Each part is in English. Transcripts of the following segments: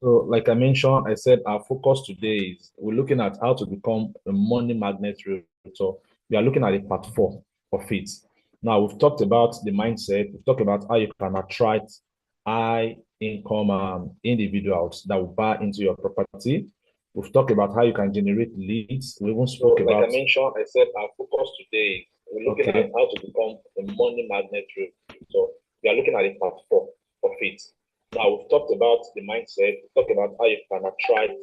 So, like I mentioned, I said our focus today is we're looking at how to become a money magnet realtor. We are looking at a part four of it. Now, we've talked about the mindset. We've talked about how you can attract high income individuals that will buy into your property. We've talked about how you can generate leads. We even spoke about. Like I mentioned, I said our focus today, we're looking at how to become a money magnet realtor. So, we are looking at a part four of it. Now we've talked about the mindset, we've talked about how you can attract.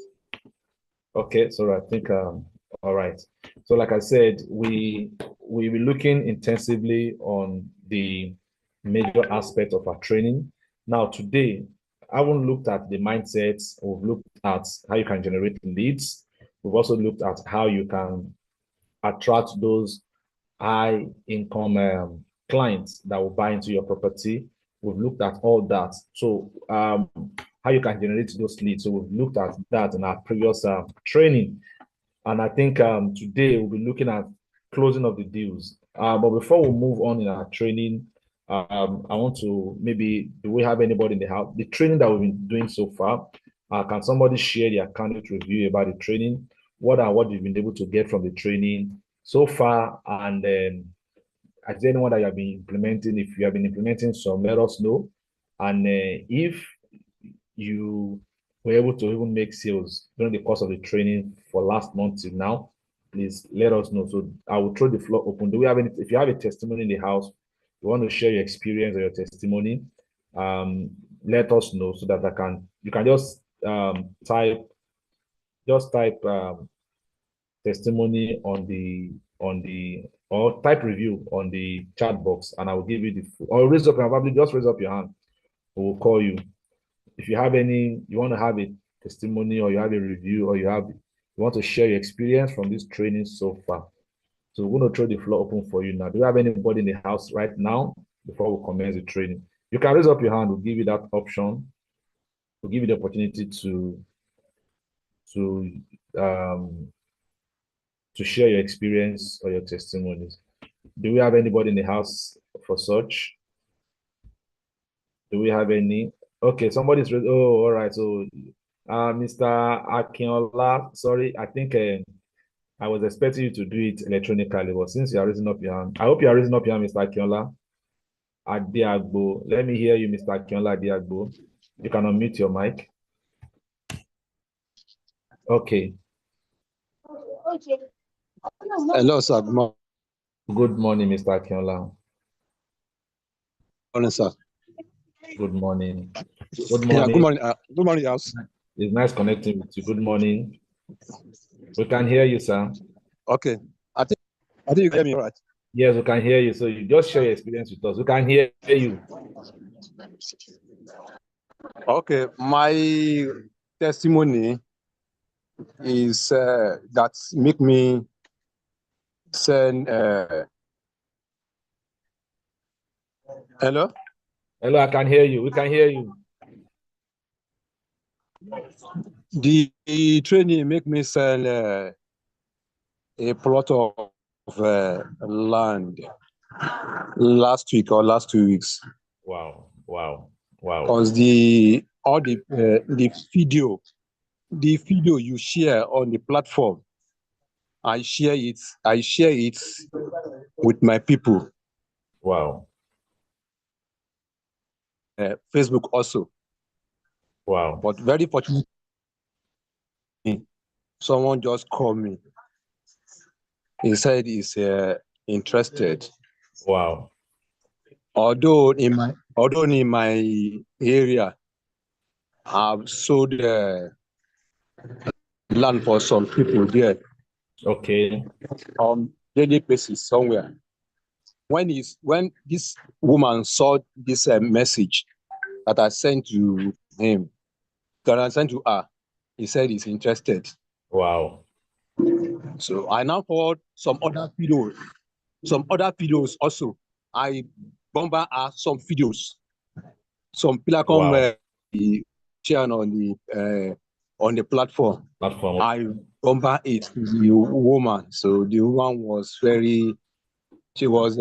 Okay, so I think all right. So like I said, we will looking intensively on the major aspect of our training. Now today, I haven't looked at the mindsets, we've looked at how you can generate leads. We've also looked at how you can attract those high income clients that will buy into your property. We've looked at all that. So how you can generate those leads. So we've looked at that in our previous training. And I think today we'll be looking at closing of the deals. But before we move on in our training, I want to maybe, do we have anybody in the house? The training that we've been doing so far, can somebody share their candid review about the training? What you've been able to get from the training so far? And is there anyone that you have been implementing? If you have been implementing some, let us know. And if you were able to even make sales during the course of the training for last month till now, please let us know. So I will throw the floor open. Do we have any? If you have a testimony in the house, you want to share your experience or your testimony, let us know so that you can just type testimony on the or type review on the chat box, and I will give you or raise up, probably just raise up your hand. We'll call you. If you have any, you want to have a testimony or you have a review or you want to share your experience from this training so far. So we're going to throw the floor open for you now. Do you have anybody in the house right now before we commence the training? You can raise up your hand. We'll give you that option. We'll give you the opportunity to um to share your experience or your testimonies. Do we have anybody in the house for such? Do we have any? Okay, somebody's ready. Oh, all right. So, Mr. Akinola, sorry, I think I was expecting you to do it electronically, but since you are raising up your hand, I hope you are raising up your hand, Mr. Akinola. Adiagbo. Let me hear you, Mr. Akinola Adiagbo. You can unmute your mic. Okay. Hello, sir. Good morning, Mr. Akinola. Morning, sir. Good morning. Good morning. Yeah, good morning. Good morning, house. It's nice connecting with you. Good morning. We can hear you, sir. Okay. I think you can hear me, right? Yes, we can hear you. So you just share your experience with us. We can hear you. Okay. My testimony is that make me send. Hello? Hello, I can hear you. We can hear you. The training make me sell a plot of land last week or last 2 weeks. Wow, wow, wow. Because the video you share on the platform, I share it with my people. Wow. Facebook also. Wow. But very fortunately, someone just called me. He said he's interested. Wow. Although in my area, I've sold land for some people there. Okay. On daily basis somewhere. When this woman saw this message that I sent to him, that I sent to her, he said he's interested. Wow. So I now forward some other videos also. I bomber her some videos. Some people come share on the platform. I bomber it to the woman. So the woman was she was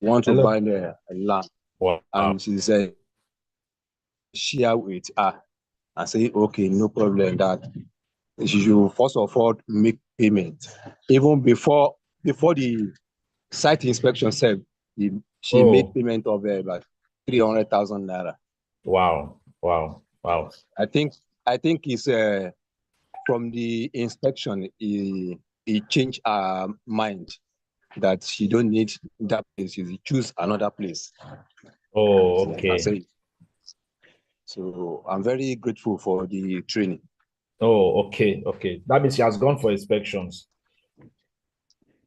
want to buy the land. Wow. And she said share with her and say, okay, no problem, that she should first of all make payment. Even before the site inspection sef, she made Oh, payment of about 300,000 naira. wow, wow, wow. I think it's from the inspection, he changed her mind that she don't need that place. She choose another place. Oh, So I can okay. say, so I'm very grateful for the training. Oh, okay, okay. That means she has gone for inspections.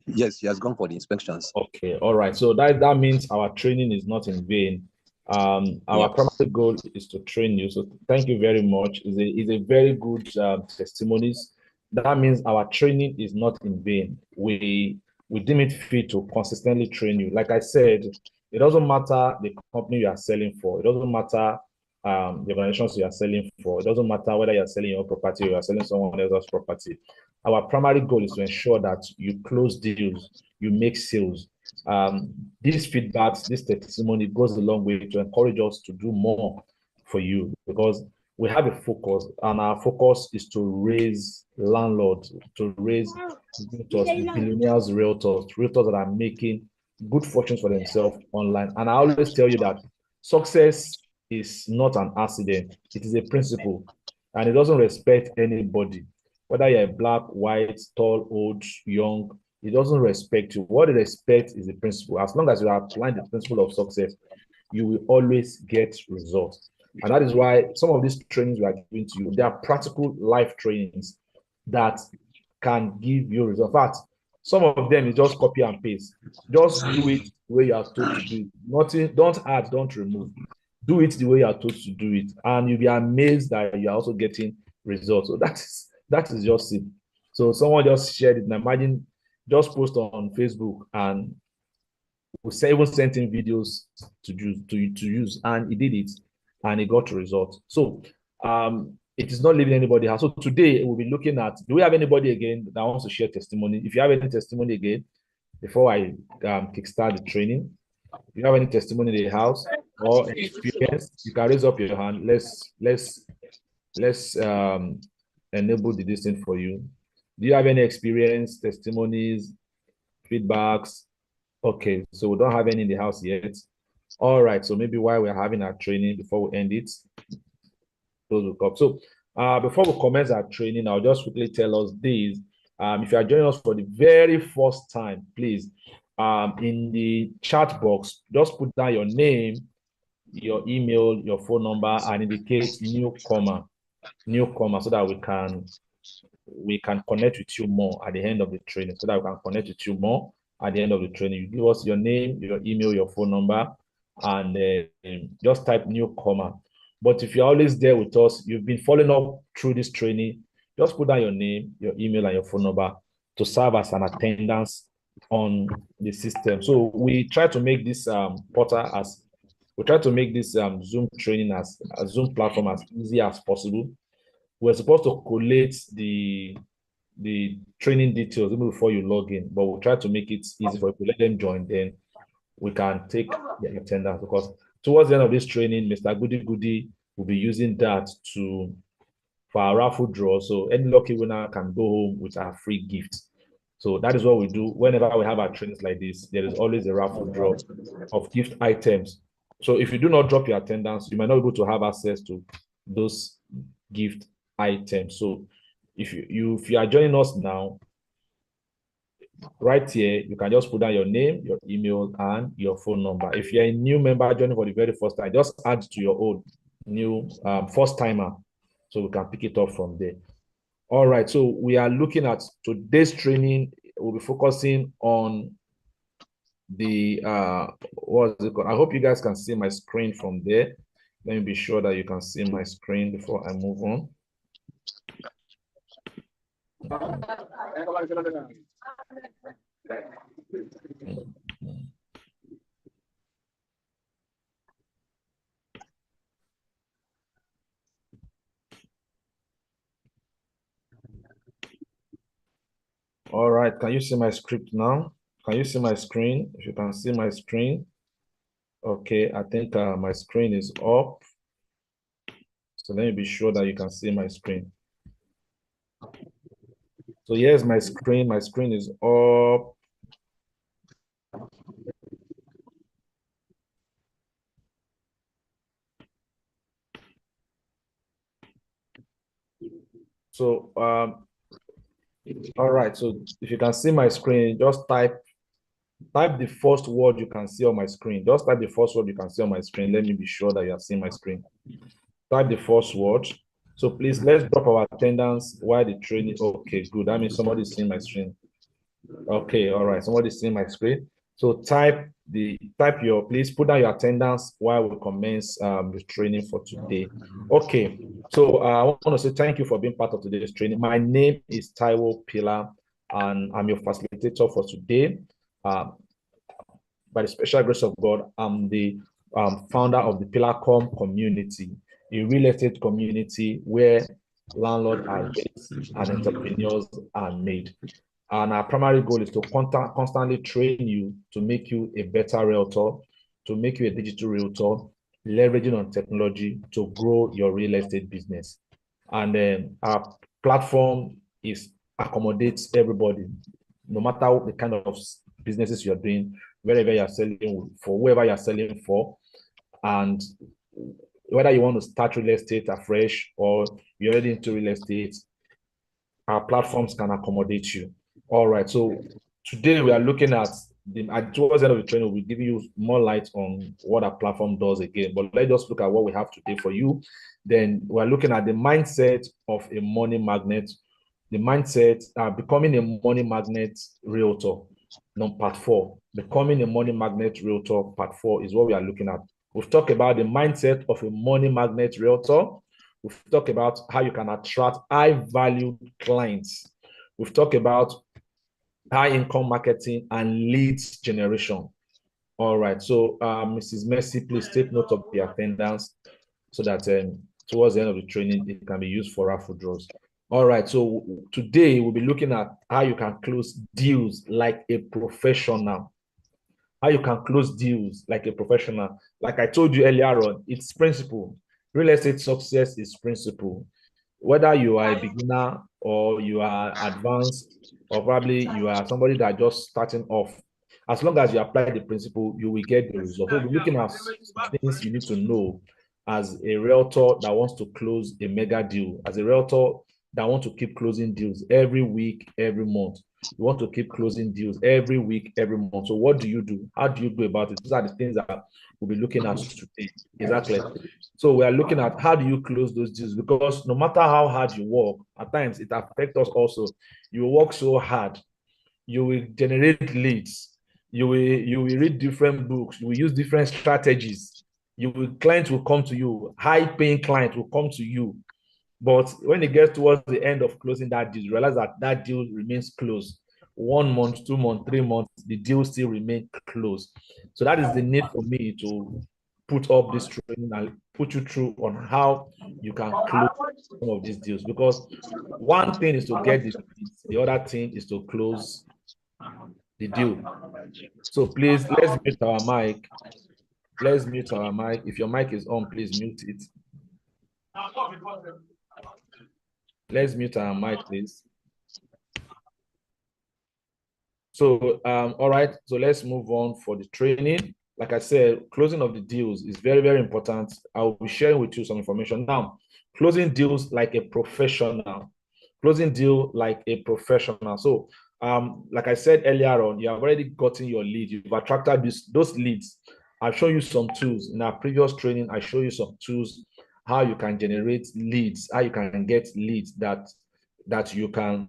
Yes, she has gone for the inspections. Okay, all right. So that means our training is not in vain. Yeah. Our primary goal is to train you. So thank you very much. Is a very good testimonies. That means our training is not in vain. We deem it fit to consistently train you. Like I said, it doesn't matter the company you are selling for. It doesn't matter the organizations you are selling for. It doesn't matter whether you're selling your property or you're selling someone else's property. Our primary goal is to ensure that you close deals, you make sales. These feedbacks, this testimony goes a long way to encourage us to do more for you because we have a focus, and our focus is to raise landlords, to raise realtors, billionaires, realtors that are making good fortunes for themselves online. And I always tell you that success is not an accident, it is a principle, and it doesn't respect anybody, whether you're black, white, tall, old, young. It doesn't respect you. What it respects is the principle. As long as you are applying the principle of success, you will always get results. And that is why some of these trainings we are giving to you, they are practical life trainings that can give you results. In fact, some of them is just copy and paste. Just do it the way you are told to do it. Nothing, don't add, don't remove. Do it the way you are told to do it. And you'll be amazed that you are also getting results. So that is just it. So someone just shared it. Now imagine just post on Facebook and we even sent him videos to use, and he did it, and he got results. So it is not leaving anybody out. So today we'll be looking at, do we have anybody again that wants to share testimony? If you have any testimony again, before I kickstart the training, if you have any testimony in the house or experience, you can raise up your hand. Let's enable the distance for you. Do you have any experience, testimonies, feedbacks? Okay, so we don't have any in the house yet. All right, so maybe while we're having our training, before we end it, those will come. So before we commence our training, I'll just quickly tell us this. If you are joining us for the very first time, please, in the chat box, just put down your name, your email, your phone number, and indicate newcomer, so that we can connect with you more at the end of the training, so that we can connect with you more at the end of the training. You give us your name, your email, your phone number, and just type newcomer. But if you're always there with us, you've been following up through this training, just put down your name, your email, and your phone number to serve as an attendance on the system. So we try to make this portal as we try to make this Zoom training as a Zoom platform as easy as possible. We're supposed to collate the training details even before you log in, but we'll try to make it easy for you to let them join. Then we can take the attendance, because towards the end of this training, Mr. Goody Goody will be using that for our raffle draw. So any lucky winner can go home with our free gift. So that is what we do whenever we have our trainings like this. There is always a raffle draw of gift items. So if you do not drop your attendance, you might not be able to have access to those gift items. So if you are joining us now, right here, you can just put down your name, your email, and your phone number. If you're a new member joining for the very first time, just add to your own new first timer, so we can pick it up from there. All right, so we are looking at today's training. We'll be focusing on the what is it called? I hope you guys can see my screen from there. Let me be sure that you can see my screen before I move on. All right, can you see my script now? Can you see my screen? If you can see my screen. Okay, I think my screen is up. So let me be sure that you can see my screen. So here's my screen. My screen is up. So all right. So if you can see my screen, just type the first word you can see on my screen. Just type the first word you can see on my screen. Let me be sure that you are seeing my screen. Type the first word. So please, let's drop our attendance while the training. Okay, good. That means somebody's seeing my screen. Okay, all right. Somebody's seeing my screen. So please put down your attendance while we commence the training for today. Okay, so I want to say thank you for being part of today's training. My name is Taiwo Pila, and I'm your facilitator for today. By the special grace of God, I'm the founder of the Pillarcom community, a real estate community where landlords are raised and entrepreneurs are made. And our primary goal is to constantly train you to make you a better realtor, to make you a digital realtor, leveraging on technology to grow your real estate business. And then our platform accommodates everybody, no matter the kind of businesses you're doing, wherever you're selling for, whoever you're selling for, and whether you want to start real estate afresh or you're already into real estate, our platforms can accommodate you. All right. So today we are looking at towards the end of the training, we'll give you more light on what our platform does again. But let's just look at what we have today for you. Then we're looking at the mindset of a money magnet, the mindset, becoming a money magnet realtor. Part 4, becoming a money magnet realtor, part 4 is what we are looking at. We've talked about the mindset of a money magnet realtor. We've talked about how you can attract high-value clients. We've talked about high-income marketing and leads generation. All right. So, Mrs. Mercy, please take note of the attendance so that towards the end of the training, it can be used for raffle draws. All right. So today we'll be looking at how you can close deals like a professional. How you can close deals like a professional. Like I told you earlier on, it's principle. Real estate success is principle. Whether you are a beginner or you are advanced, or probably you are somebody that just starting off, as long as you apply the principle, you will get the result. So we're looking at things you need to know as a realtor that wants to close a mega deal, as a realtor that wants to keep closing deals every week, every month. You want to keep closing deals every week, every month. So what do you do? How do you go about it? These are the things that we'll be looking at today. Exactly. So we are looking at how do you close those deals, because no matter how hard you work, at times it affects us also. You work so hard, you will generate leads, you will read different books, you will use different strategies. Clients will come to you, high-paying clients will come to you. But when it gets towards the end of closing that deal, you realize that that deal remains closed. 1 month, 2 months, 3 months, the deal still remains closed. So that is the need for me to put up this training and put you through on how you can close some of these deals. Because one thing is to get the other thing is to close the deal. So please, let's mute our mic. Let's mute our mic. If your mic is on, please mute it. Let's mute our mic, please. So, all right. So let's move on for the training. Like I said, closing of the deals is very, very important. I will be sharing with you some information. Now, closing deals like a professional. Closing deal like a professional. So, like I said earlier on, you have already gotten your lead. You've attracted those leads. I've shown you some tools. In our previous training, I show you some tools, how you can generate leads, how you can get leads that you can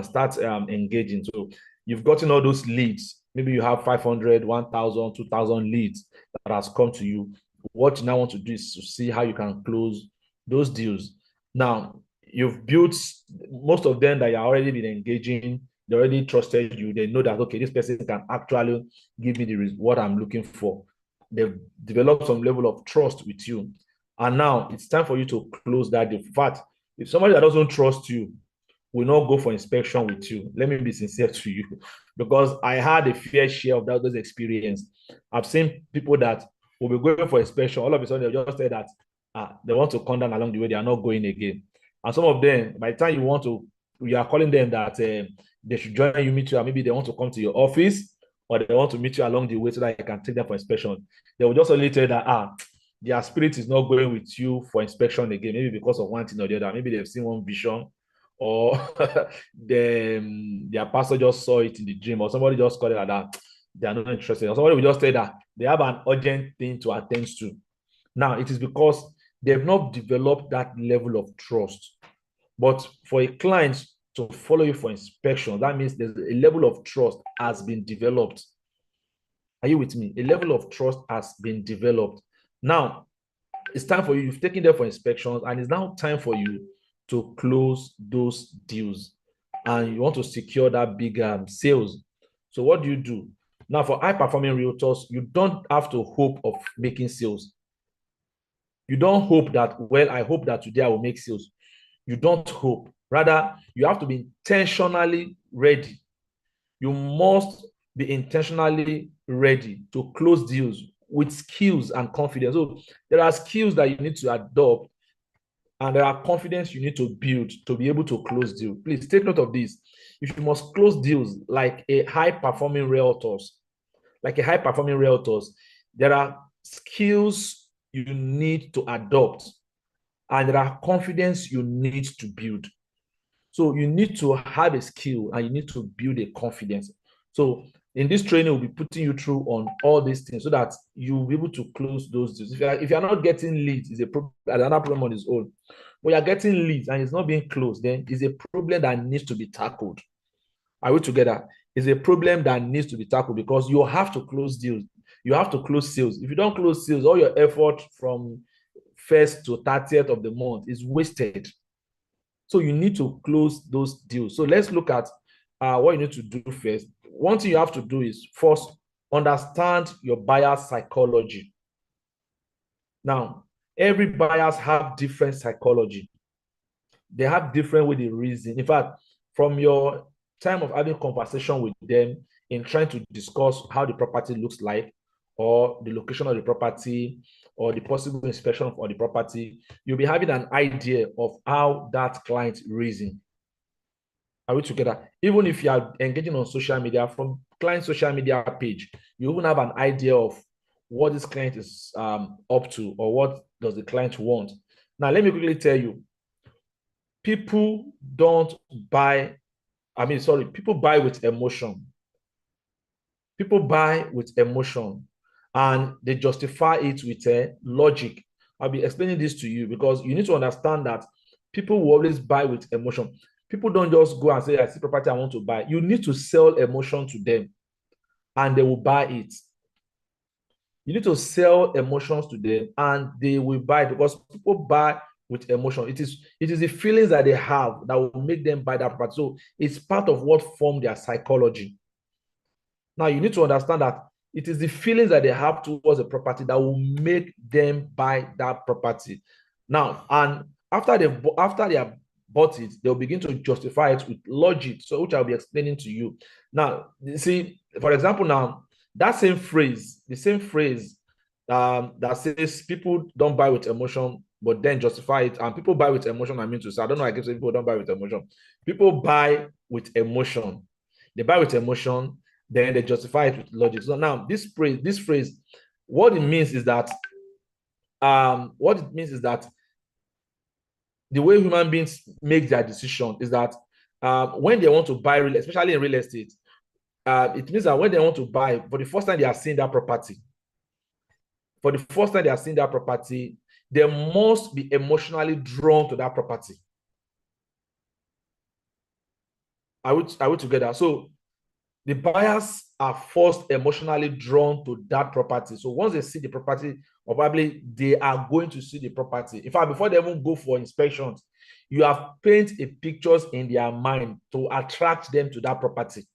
start engaging. So you've gotten all those leads. Maybe you have 500, 1,000, 2,000 leads that has come to you. What you now want to do is to see how you can close those deals. Now, you've built most of them that you already been engaging. They already trusted you. They know that, okay, this person can actually give me what I'm looking for. They've developed some level of trust with you. And now it's time for you to close that deal. In fact, if somebody that doesn't trust you will not go for inspection with you. Let me be sincere to you, because I had a fair share of those experience. I've seen people that will be going for inspection. All of a sudden, they'll just say that they want to come down along the way, they are not going again. And some of them, by the time you are calling them that they should join you, meet you, and maybe they want to come to your office, or they want to meet you along the way so that you can take them for inspection. They will just only tell you that their spirit is not going with you for inspection again, maybe because of one thing or the other. Maybe they've seen one vision, or their pastor just saw it in the dream, or somebody just called it like that. They are not interested. Or somebody will just say that they have an urgent thing to attend to. Now, it is because they've not developed that level of trust. But for a client to follow you for inspection, that means there's a level of trust has been developed. Are you with me? A level of trust has been developed. Now, it's time for you. You've taken them for inspections, and it's now time for you to close those deals. And you want to secure that big sales. So what do? Now, for high-performing realtors, you don't have to hope of making sales. You don't hope that, well, I hope that today I will make sales. You don't hope. Rather, you have to be intentionally ready. You must be intentionally ready to close deals with skills and confidence. So there are skills that you need to adopt, and there are confidence you need to build to be able to close deals. Please take note of this. If you must close deals like a high-performing realtors, there are skills you need to adopt, and there are confidence you need to build. So you need to have a skill and you need to build a confidence. So in this training, we'll be putting you through on all these things so that you'll be able to close those deals. If you're not getting leads, it's another problem on its own. When you're getting leads and it's not being closed, then it's a problem that needs to be tackled. Are we together? It's a problem that needs to be tackled because you have to close deals. You have to close sales. If you don't close sales, all your effort from 1st to 30th of the month is wasted. So you need to close those deals. So let's look at what you need to do first. One thing you have to do is first understand your buyer's psychology. Now, every buyers have different psychology. They have different way they reason. In fact, from your time of having conversation with them in trying to discuss how the property looks like, or the location of the property, or the possible inspection of the property, you'll be having an idea of how that client reason. Are we together? Even if you are engaging on social media, from client social media page, you even have an idea of what this client is up to, or what does the client want. Now, let me quickly tell you, people don't buy, people buy with emotion. People buy with emotion and they justify it with logic. I'll be explaining this to you because you need to understand that people will always buy with emotion. People don't just go and say, I see property I want to buy. You need to sell emotion to them and they will buy it. You need to sell emotions to them and they will buy it because people buy with emotion. It is the feelings that they have that will make them buy that property. So it's part of what forms their psychology. Now you need to understand that it is the feelings that they have towards a property that will make them buy that property. Now, and after they have bought it, they'll begin to justify it with logic, so which I'll be explaining to you. Now, you see, for example, now that same phrase, the same phrase that says people don't buy with emotion, but then justify it, and people buy with emotion. I mean to say, I don't know. I keep saying people don't buy with emotion. People buy with emotion. They buy with emotion, then they justify it with logic. So now this phrase, what it means is that the way human beings make their decision is that when they want to buy, especially in real estate, it means that when they want to buy, for the first time they are seeing that property, they must be emotionally drawn to that property. Are we together? So the buyers are first emotionally drawn to that property. So once they see the property, probably they are going to see the property. In fact, before they even go for inspections, you have painted a pictures in their mind to attract them to that property.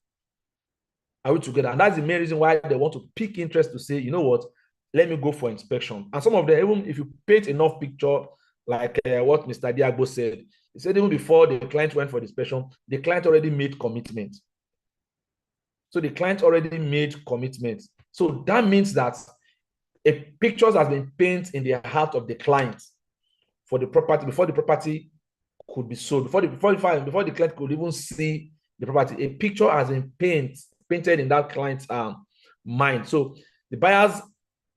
Are we together? And that's the main reason why they want to pick interest to say, you know what, let me go for inspection. And some of them, even if you paint enough picture, like what Mr. Diagbo said, he said even before the client went for the inspection, the client already made commitment. So the client already made commitment. So that means that a picture has been painted in the heart of the client. for the property before the property could be sold, before the client could even see the property. A picture has been painted in that client's mind. So the buyers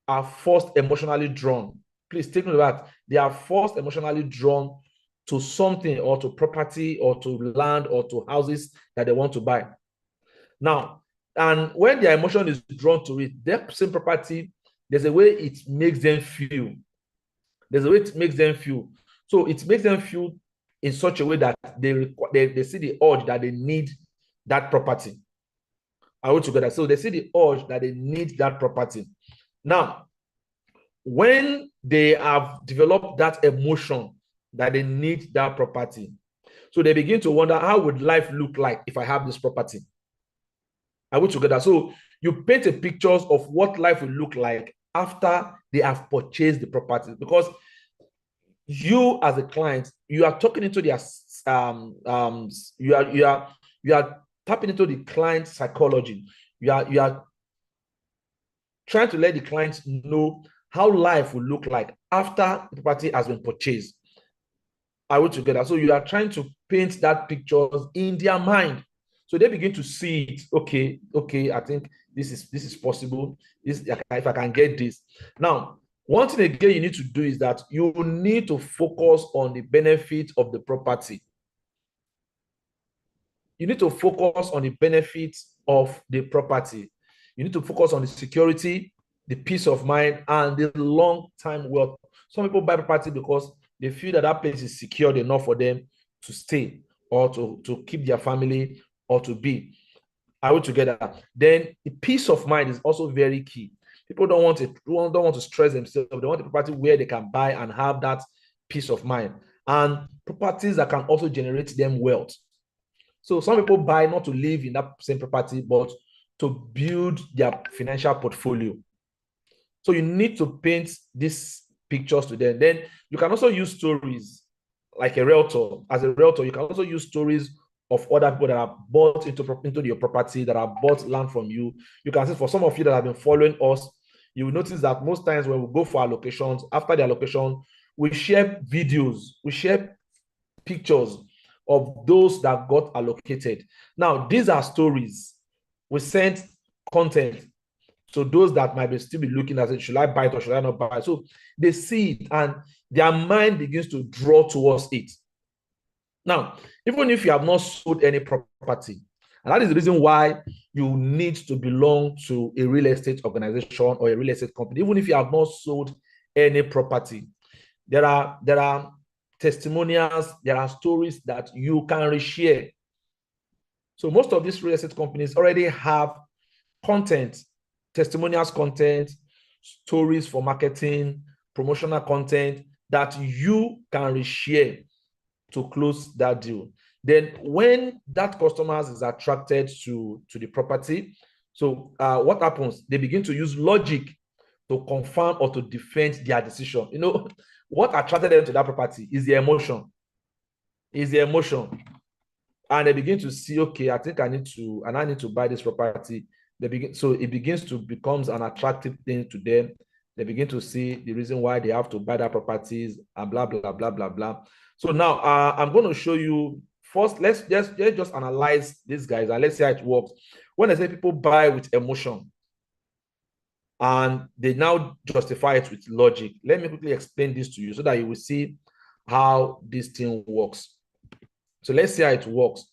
are first emotionally drawn. Please take note of that. They are first emotionally drawn to something, or to property, or to land, or to houses that they want to buy. Now, and when their emotion is drawn to it, that same property, there's a way it makes them feel. There's a way it makes them feel. So it makes them feel in such a way that they see the urge that they need that property. Are we together? So they see the urge that they need that property. Now, when they have developed that emotion that they need that property, so they begin to wonder, how would life look like if I have this property? Are we together? So you paint a pictures of what life will look like after they have purchased the property, because you as a client, you are talking into their you are tapping into the client psychology. You are trying to let the clients know how life will look like after the property has been purchased. Are we together? So you are trying to paint that pictures in their mind. So they begin to see it. Okay, I think this is possible. This, if I can get this. Now, one thing again you need to do is that you need to focus on the benefit of the property. You need to focus on the benefits of the property. You need to focus on the security, the peace of mind, and the long-term wealth. Some people buy property because they feel that that place is secured enough for them to stay, or to keep their family, or to be. Are we together? Then the peace of mind is also very key. People don't want to stress themselves. They want a property where they can buy and have that peace of mind, and properties that can also generate them wealth. So some people buy not to live in that same property, but to build their financial portfolio. So you need to paint these pictures to them. Then you can also use stories, like a realtor. As a realtor, you can also use stories of other people that have bought into your property, that have bought land from you. You can see, for some of you that have been following us, you will notice that most times when we go for allocations, after the allocation, we share videos, we share pictures of those that got allocated. Now, these are stories. We sent content. So those that might still be looking at it, should I buy it or should I not buy it? So they see it and their mind begins to draw towards it. Now, even if you have not sold any property, and that is the reason why you need to belong to a real estate organization or a real estate company, even if you have not sold any property, there are testimonials, there are stories that you can reshare. So most of these real estate companies already have content, testimonials content, stories for marketing, promotional content that you can reshare to close that deal. Then when that customers is attracted to the property, so what happens? They begin to use logic to confirm or to defend their decision. You know, what attracted them to that property is the emotion. Is the emotion. And they begin to see, okay, I think I need to buy this property. So it begins to becomes an attractive thing to them. They begin to see the reason why they have to buy that properties and blah, blah, blah, blah, blah. So now I'm going to show you first. Let's just analyze these guys and let's see how it works. When I say people buy with emotion and they now justify it with logic, let me quickly explain this to you so that you will see how this thing works. So let's see how it works.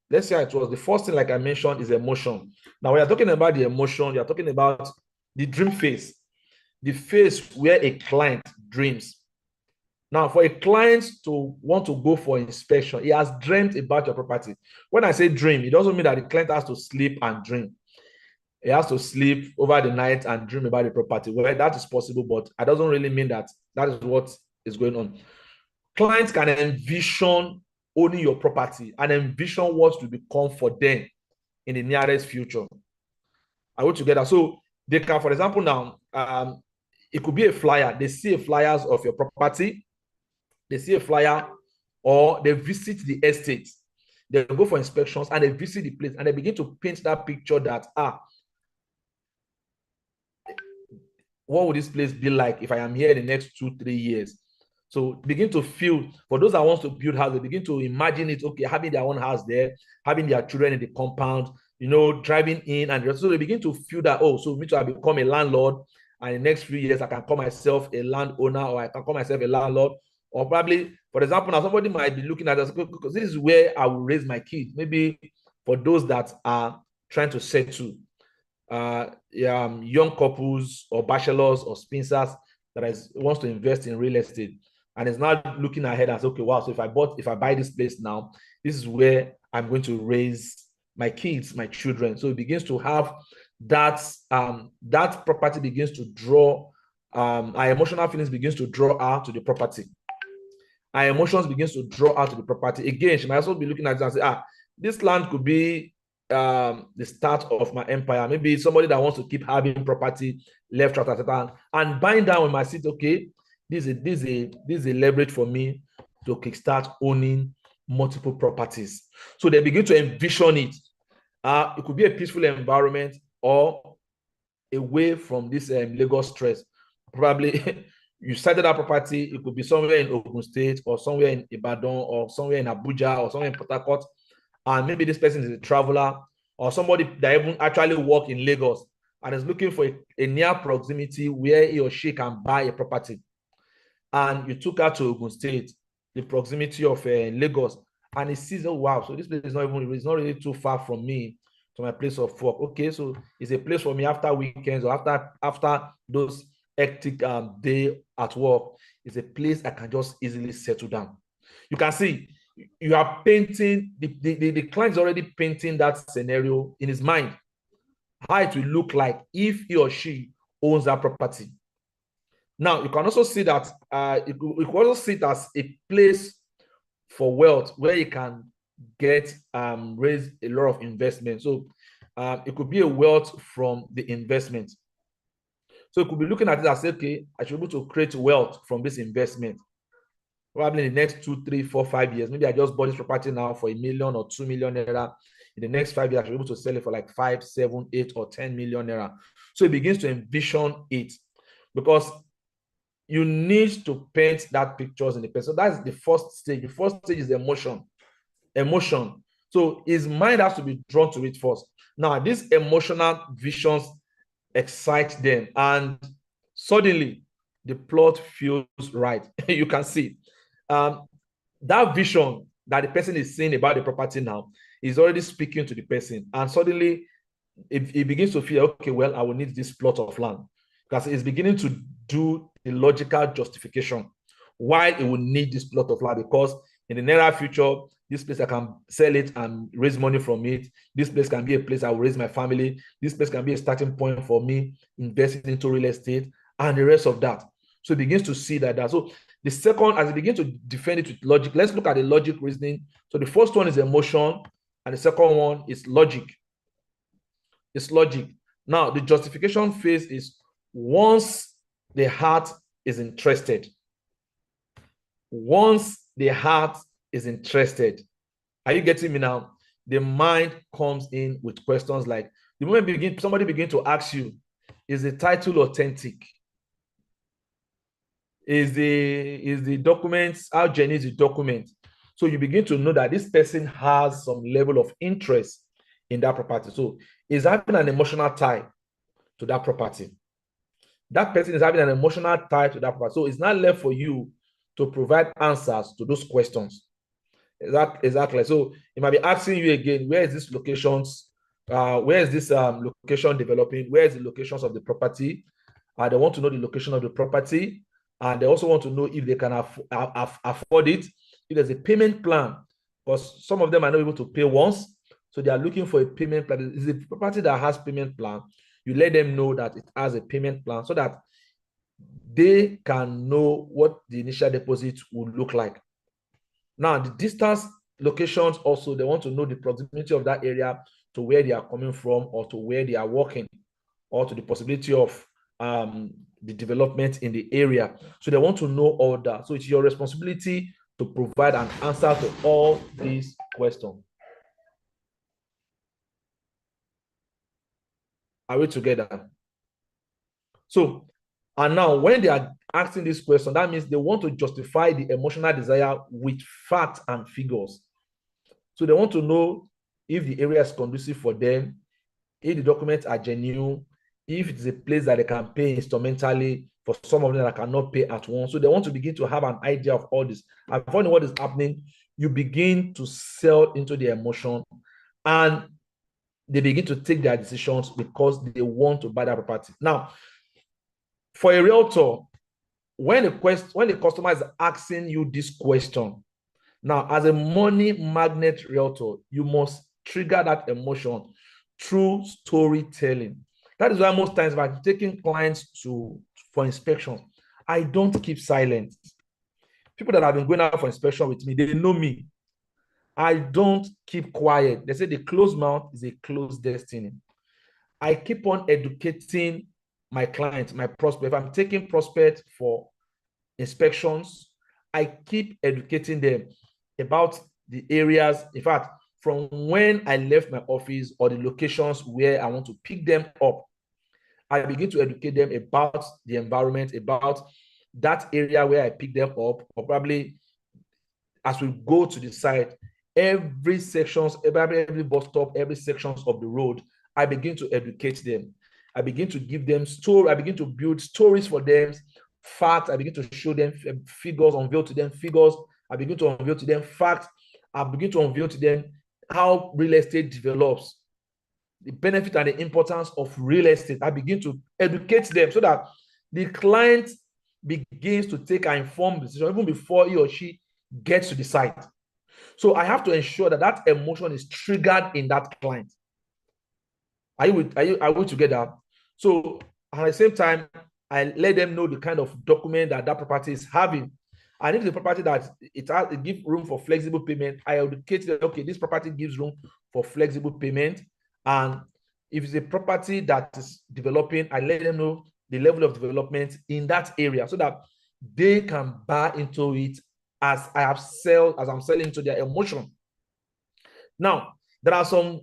Let's see how it works. The first thing, like I mentioned, is emotion. Now, when you're talking about the emotion, you're talking about the dream phase, the phase where a client dreams. Now, for a client to want to go for inspection, he has dreamt about your property. When I say dream, it doesn't mean that the client has to sleep and dream. He has to sleep over the night and dream about the property. Well, that is possible, but it doesn't really mean that that is what is going on. Clients can envision owning your property and envision what to become for them in the nearest future. Are we together? So they can, for example, now, it could be a flyer. They see a flyers of your property. They see a flyer, or they visit the estate. They go for inspections and they visit the place and they begin to paint that picture that, what would this place be like if I am here in the next 2-3 years? So begin to feel, for those that want to build house, they begin to imagine it, okay, having their own house there, having their children in the compound, driving in, and so they begin to feel that, oh, so me too, I become a landlord, and in the next few years, I can call myself a landowner, or I can call myself a landlord, or probably, for example, now somebody might be looking at us, because this is where I will raise my kids. Maybe for those that are trying to settle, young couples or bachelors or spinsters wants to invest in real estate and is not looking ahead and say, okay, wow, so if I buy this place now, this is where I'm going to raise my kids, my children. So it begins to have that property begins to draw, our emotional feelings begins to draw out to the property. Our emotions begins to draw out to the property. Again, she might also be looking at it and say, this land could be the start of my empire. Maybe somebody that wants to keep having property left, right, right, and buying down with my seat. Okay, this is a leverage for me to kickstart owning multiple properties. So they begin to envision it. It could be a peaceful environment or away from this Lagos stress. Probably you started that property, it could be somewhere in Ogun State or somewhere in Ibadan or somewhere in Abuja or somewhere in Port Harcourt, and maybe this person is a traveler or somebody that even actually work in Lagos and is looking for a near proximity where he or she can buy a property. And you took her to Ogun State, the proximity of Lagos, and he sees, oh wow, so this place is not really too far from me to my place of work. Okay, so it's a place for me after weekends or after those hectic day at work. It's a place I can just easily settle down. You can see you are painting, the client is already painting that scenario in his mind, how it will look like if he or she owns that property. Now, you can also see that you can also see it as a place for wealth where you can get raise a lot of investment. So it could be a wealth from the investment. So you could be looking at it as, okay, I should be able to create wealth from this investment. Probably in the next 2, 3, 4, 5 years. Maybe I just bought this property now for $1 million or $2 million. In the next 5 years, I should be able to sell it for like 5, 7, 8, or 10 million naira. So it begins to envision it because you need to paint that pictures in the person. So that's the first stage. The first stage is emotion. Emotion. So his mind has to be drawn to it first. Now, these emotional visions excite them, and suddenly the plot feels right. You can see that vision that the person is seeing about the property now is already speaking to the person, and suddenly it begins to feel, okay, well, I will need this plot of land, because it's beginning to do the logical justification why it will need this plot of land, because in the near future, this place I can sell it and raise money from it. This place can be a place I will raise my family. This place can be a starting point for me investing into real estate and the rest of that. So it begins to see that. So the second, as it begins to defend it with logic, let's look at the logic reasoning. So the first one is emotion, and the second one is logic. It's logic. Now, the justification phase is once the heart is interested. Once the heart is interested, are you getting me now? The mind comes in with questions like, the moment somebody begin to ask you, is the title authentic? Is the document, how genuine is the document? So you begin to know that this person has some level of interest in that property. So is having an emotional tie to that property. That person is having an emotional tie to that property. So it's not left for you to provide answers to those questions. Exactly. So it might be asking you again, where is this locations? Where is this location developing? Where is the locations of the property? They want to know the location of the property, and they also want to know if they can afford it. If there's a payment plan, because some of them are not able to pay once, so they are looking for a payment plan. Is a property that has payment plan. You let them know that it has a payment plan so that they can know what the initial deposit would look like. Now, the distance locations also, they want to know the proximity of that area to where they are coming from or to where they are working or to the possibility of the development in the area. So they want to know all that. So it's your responsibility to provide an answer to all these questions. Are we together? So, and now when they are asking this question, that means they want to justify the emotional desire with facts and figures. So they want to know if the area is conducive for them, if the documents are genuine, if it's a place that they can pay instrumentally, for some of them that cannot pay at once. So they want to begin to have an idea of all this. And finding what is happening, you begin to sell into the emotion, and they begin to take their decisions because they want to buy that property. Now, for a realtor, when the customer is asking you this question, now as a money magnet realtor, you must trigger that emotion through storytelling. That is why most times if I'm taking clients for inspection, I don't keep silent. People that have been going out for inspection with me, they know me. I don't keep quiet. They say the closed mouth is a closed destiny. I keep on educating my clients, my prospect. If I'm taking prospect for inspections, I keep educating them about the areas. In fact, from when I left my office or the locations where I want to pick them up, I begin to educate them about the environment, about that area where I pick them up, or probably as we go to the site, every sections, every bus stop, every sections of the road, I begin to educate them. I begin to give them story. I begin to build stories for them, facts. I begin to show them figures, unveil to them figures. I begin to unveil to them facts. I begin to unveil to them how real estate develops, the benefit and the importance of real estate. I begin to educate them so that the client begins to take an informed decision even before he or she gets to the site. So I have to ensure that that emotion is triggered in that client. Are we together? So at the same time, I let them know the kind of document that property is having. And if the property that it gives room for flexible payment, I educate them, okay, this property gives room for flexible payment. And if it's a property that is developing, I let them know the level of development in that area so that they can buy into it as I'm selling to their emotion. Now, there are some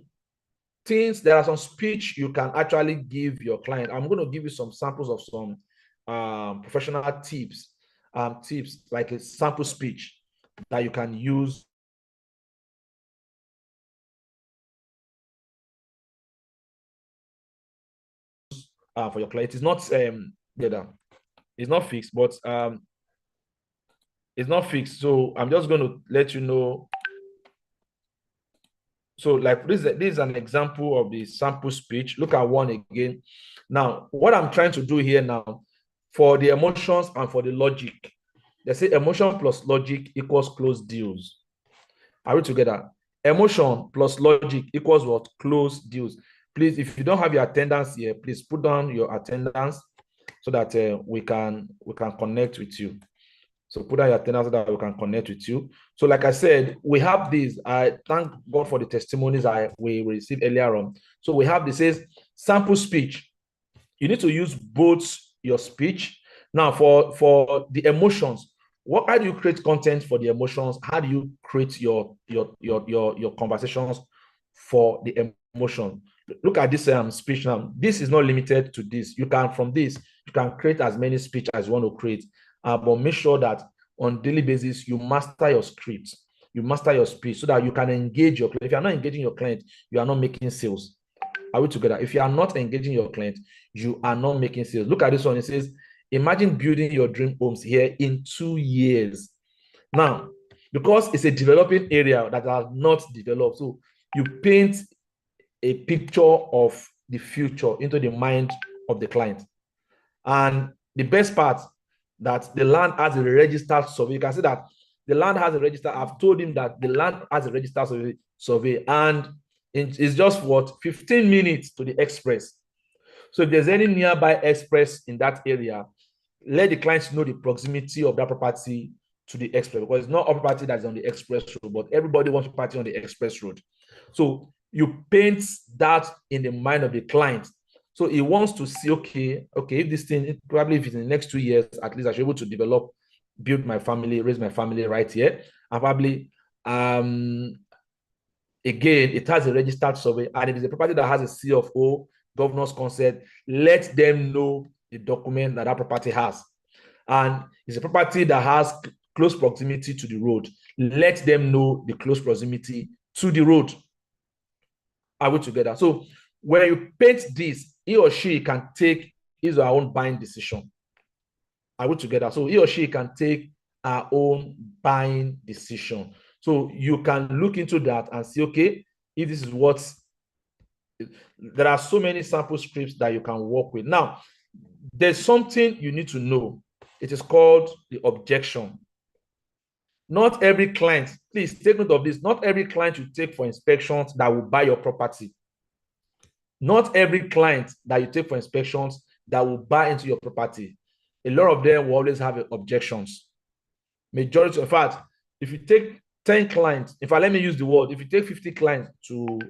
speech you can actually give your client. I'm going to give you some samples of some professional tips like a sample speech that you can use for your client. It's not it's not fixed, but it's not fixed. So I'm just going to let you know. So like this is an example of the sample speech. Look at one again. Now, what I'm trying to do here now, for the emotions and for the logic, they say emotion plus logic equals closed deals. Are we together? Emotion plus logic equals what? Closed deals. Please, if you don't have your attendance here, please put down your attendance so that we can connect with you. So put down your attendance so that we can connect with you. So like I said, we have these. I thank God for the testimonies we received earlier on. So we have this says sample speech. You need to use both your speech. Now for the emotions, how do you create content for the emotions? How do you create your conversations for the emotion? Look at this speech now. This is not limited to this. From this, you can create as many speech as you want to create. But make sure that on daily basis, you master your script, you master your speech so that you can engage your client. If you're not engaging your client, you are not making sales. Are we together? If you are not engaging your client, you are not making sales. Look at this one. It says, imagine building your dream homes here in 2 years. Now, because it's a developing area that has not developed, so you paint a picture of the future into the mind of the client. And the best part, that the land has a registered survey. You can see that the land has a register. I've told him that the land has a registered survey, and it's just what 15 minutes to the express. So if there's any nearby express in that area, let the clients know the proximity of that property to the express, because it's not a property that's on the express road, but everybody wants property on the express road. So you paint that in the mind of the client. So he wants to see, okay, if this thing, probably if it's in the next 2 years, at least I should be able to develop, build my family, raise my family right here. And probably, again, it has a registered survey, and it is a property that has a C of O, governor's consent. Let them know the document that property has. and it's a property that has close proximity to the road, let them know the close proximity to the road. Are we together? So when you paint this, he or she can take his or her own buying decision. Are we together? So he or she can take her own buying decision. So you can look into that and see, okay, if this is what, there are so many sample scripts that you can work with. Now, there's something you need to know. It is called the objection. Not every client, please take note of this, not every client you take for inspections that will buy your property. Not every client that you take for inspections that will buy into your property. A lot of them will always have objections. Majority, in fact, if you take 10 clients, in fact, let me use the word, if you take 50 clients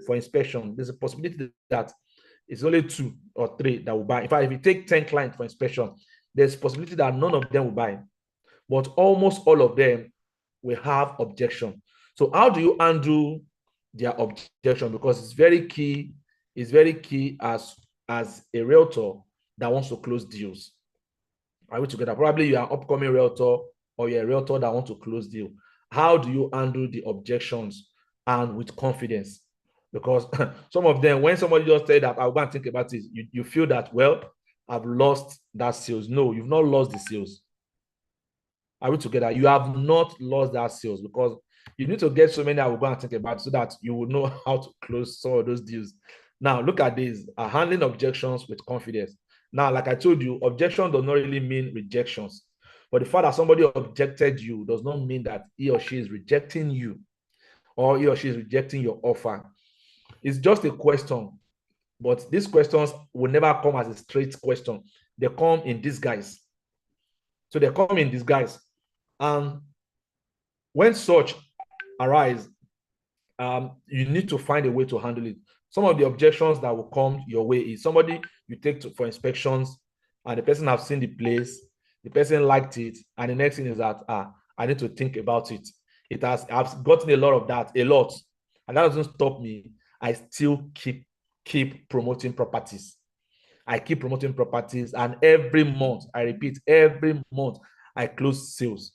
for inspection, there's a possibility that it's only 2 or 3 that will buy. In fact, if you take 10 clients for inspection, there's a possibility that none of them will buy. But almost all of them will have objection. So how do you handle their objection? Because it's very key as a realtor that wants to close deals. Are we together? Probably you are an upcoming realtor or you're a realtor that wants to close deal. How do you handle the objections and with confidence? Because some of them, when somebody just said that, I'll go and think about it, you feel that, well, I've lost that sales. No, you've not lost the sales. Are we together? You have not lost that sales, because you need to get so many I will go and think about so that you will know how to close some of those deals. Now, look at this, handling objections with confidence. Now, like I told you, objection does not really mean rejections. But the fact that somebody objected you does not mean that he or she is rejecting you or he or she is rejecting your offer. It's just a question. But these questions will never come as a straight question. They come in disguise. So they come in disguise. And when such arise, you need to find a way to handle it. Some of the objections that will come your way is somebody you take for inspections and the person have seen the place, the person liked it, and the next thing is that I need to think about it. I've gotten a lot of that, a lot, and that doesn't stop me. I still keep promoting properties. I keep promoting properties, and every month, I repeat, every month I close sales.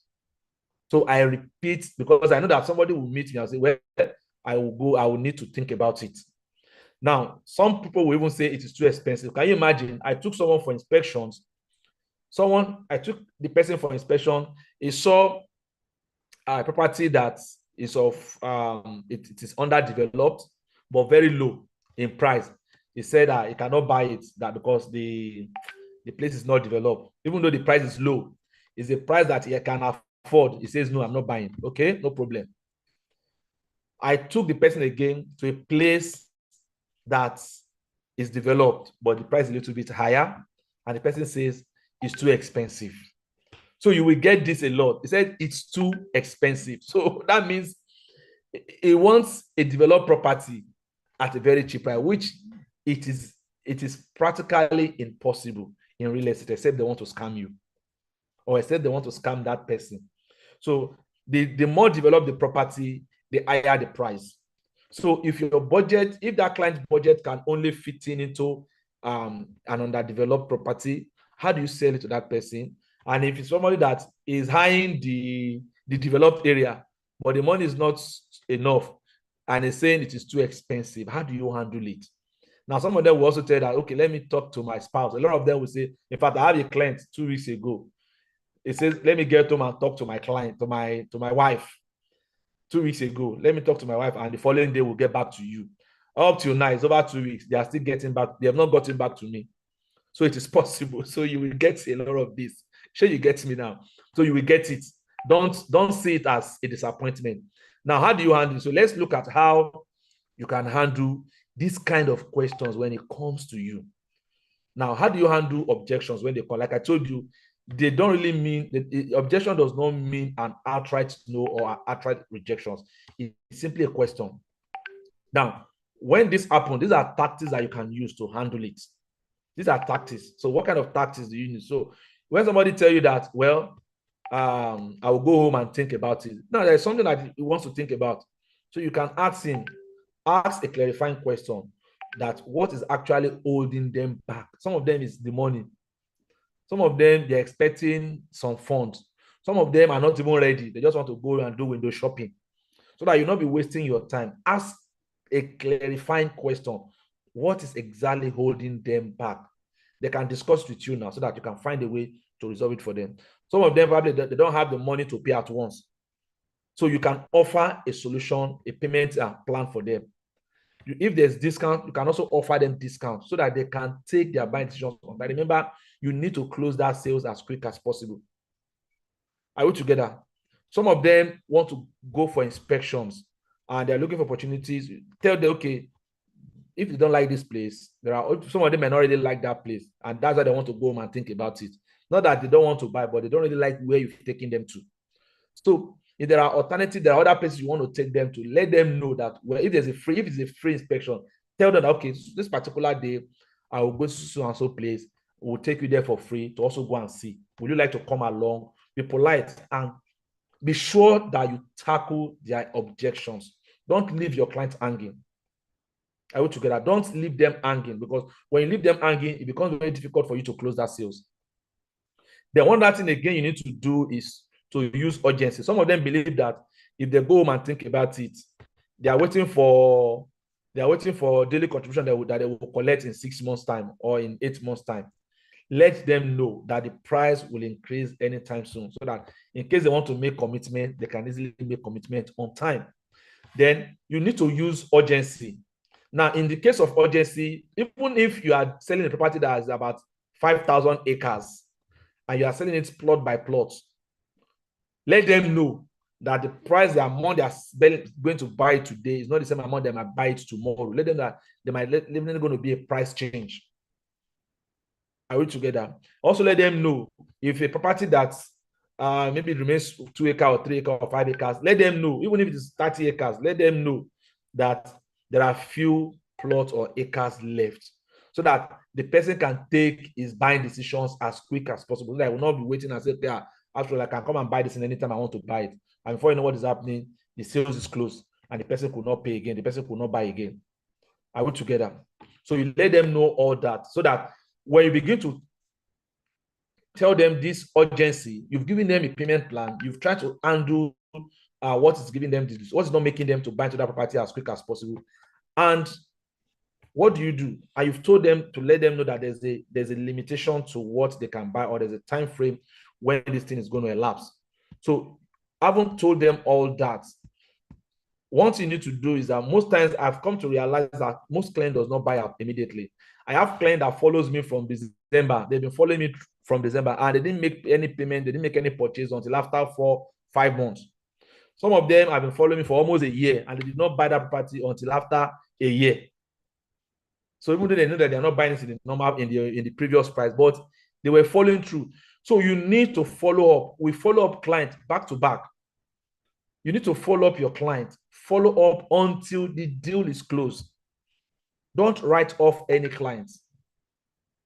So I repeat, because I know that somebody will meet me and say, well, I will need to think about it. Now, some people will even say it is too expensive. Can you imagine? I took someone for inspections. I took the person for inspection. He saw a property that is it is underdeveloped, but very low in price. He said he cannot buy it that because the place is not developed. Even though the price is low, it's a price that he can afford. He says, no, I'm not buying. Okay, no problem. I took the person again to a place that is developed, but the price is a little bit higher. And the person says it's too expensive. So you will get this a lot. He said it's too expensive. So that means he wants a developed property at a very cheap price, which it is practically impossible in real estate, except they want to scam you or except they want to scam that person. So the more developed the property, the higher the price. So if that client's budget can only fit into an underdeveloped property, how do you sell it to that person? And if it's somebody that is eyeing the developed area, but the money is not enough and is saying it is too expensive, how do you handle it? Now, some of them will also tell that, okay, let me talk to my spouse. A lot of them will say, in fact, I have a client 2 weeks ago. It says, let me get home and talk to my client, to my wife. 2 weeks ago, let me talk to my wife, and the following day we'll get back to you. Up till now, it's over 2 weeks. They are still getting back. They have not gotten back to me. So it is possible. So you will get a lot of this. Sure, you get me now. So you will get it. Don't see it as a disappointment. Now, how do you handle it? So let's look at how you can handle this kind of questions when it comes to you. Now, how do you handle objections when they come? Like I told you, they don't really mean, the objection does not mean an outright no or an outright rejections. It's simply a question. Now, when this happens, these are tactics that you can use to handle it. These are tactics. So what kind of tactics do you use? So when somebody tell you that, well, I will go home and think about it. Now, there's something that he wants to think about. So you can ask a clarifying question, that what is actually holding them back. Some of them is the money. Some of them, they're expecting some funds. Some of them are not even ready. They just want to go and do window shopping. So that you'll not be wasting your time. Ask a clarifying question. What is exactly holding them back? They can discuss with you now so that you can find a way to resolve it for them. Some of them probably they don't have the money to pay at once. So you can offer a solution, a payment plan for them. If there's discount, you can also offer them discount so that they can take their buying decisions. But remember, you need to close that sales as quick as possible. Are we together? Some of them want to go for inspections and they're looking for opportunities. Tell them, okay, if you don't like this place, there are some of them may not really like that place, and that's why they want to go home and think about it. Not that they don't want to buy, but they don't really like where you're taking them to. So if there are alternatives, there are other places you want to take them to, let them know that, well, if it's a free inspection, tell them that, okay, this particular day I will go to so and so place. We'll take you there for free to also go and see. Would you like to come along? Be polite and be sure that you tackle their objections. Don't leave your client hanging. Are we together? Don't leave them hanging, because when you leave them hanging, it becomes very difficult for you to close that sales. Then one other thing again you need to do is to use urgency. Some of them believe that if they go home and think about it, they are waiting for daily contribution that they will collect in 6 months' time or in 8 months' time. Let them know that the price will increase anytime soon, so that in case they want to make commitment, they can easily make commitment on time. Then you need to use urgency. Now, in the case of urgency, even if you are selling a property that is about 5,000 acres and you are selling it plot by plot, let them know that the price, the amount they are going to buy today is not the same amount they might buy it tomorrow. Let them know that there's going to be a price change. Are we together? Also, let them know if a property that's maybe remains 2 acres or 3 acres or 5 acres, let them know, even if it is 30 acres, let them know that there are few plots or acres left, so that the person can take his buying decisions as quick as possible. So that I will not be waiting and say, yeah, after I can come and buy this in anytime I want to buy it. And before you know what is happening, the sales is closed and the person could not pay again. The person could not buy again. Are we together? So you let them know all that, so that when you begin to tell them this urgency, you've given them a payment plan, you've tried to handle what is giving them this, what is not making them to buy into that property as quick as possible. And what do? And you've told them to let them know that there's a limitation to what they can buy, or there's a time frame when this thing is going to elapse. So I haven't told them all that. One thing you need to do is that most times I've come to realize that most clients does not buy up immediately. I have clients that follows me from December. They've been following me from December and they didn't make any payment. They didn't make any purchase until after 4-5 months. Some of them have been following me for almost a year and they did not buy that property until after a year. So even though they know that they're not buying it in the normal in the previous price, but they were following through. So you need to follow up. We follow up client back to back. You need to follow up your client. Follow up until the deal is closed. Don't write off any clients.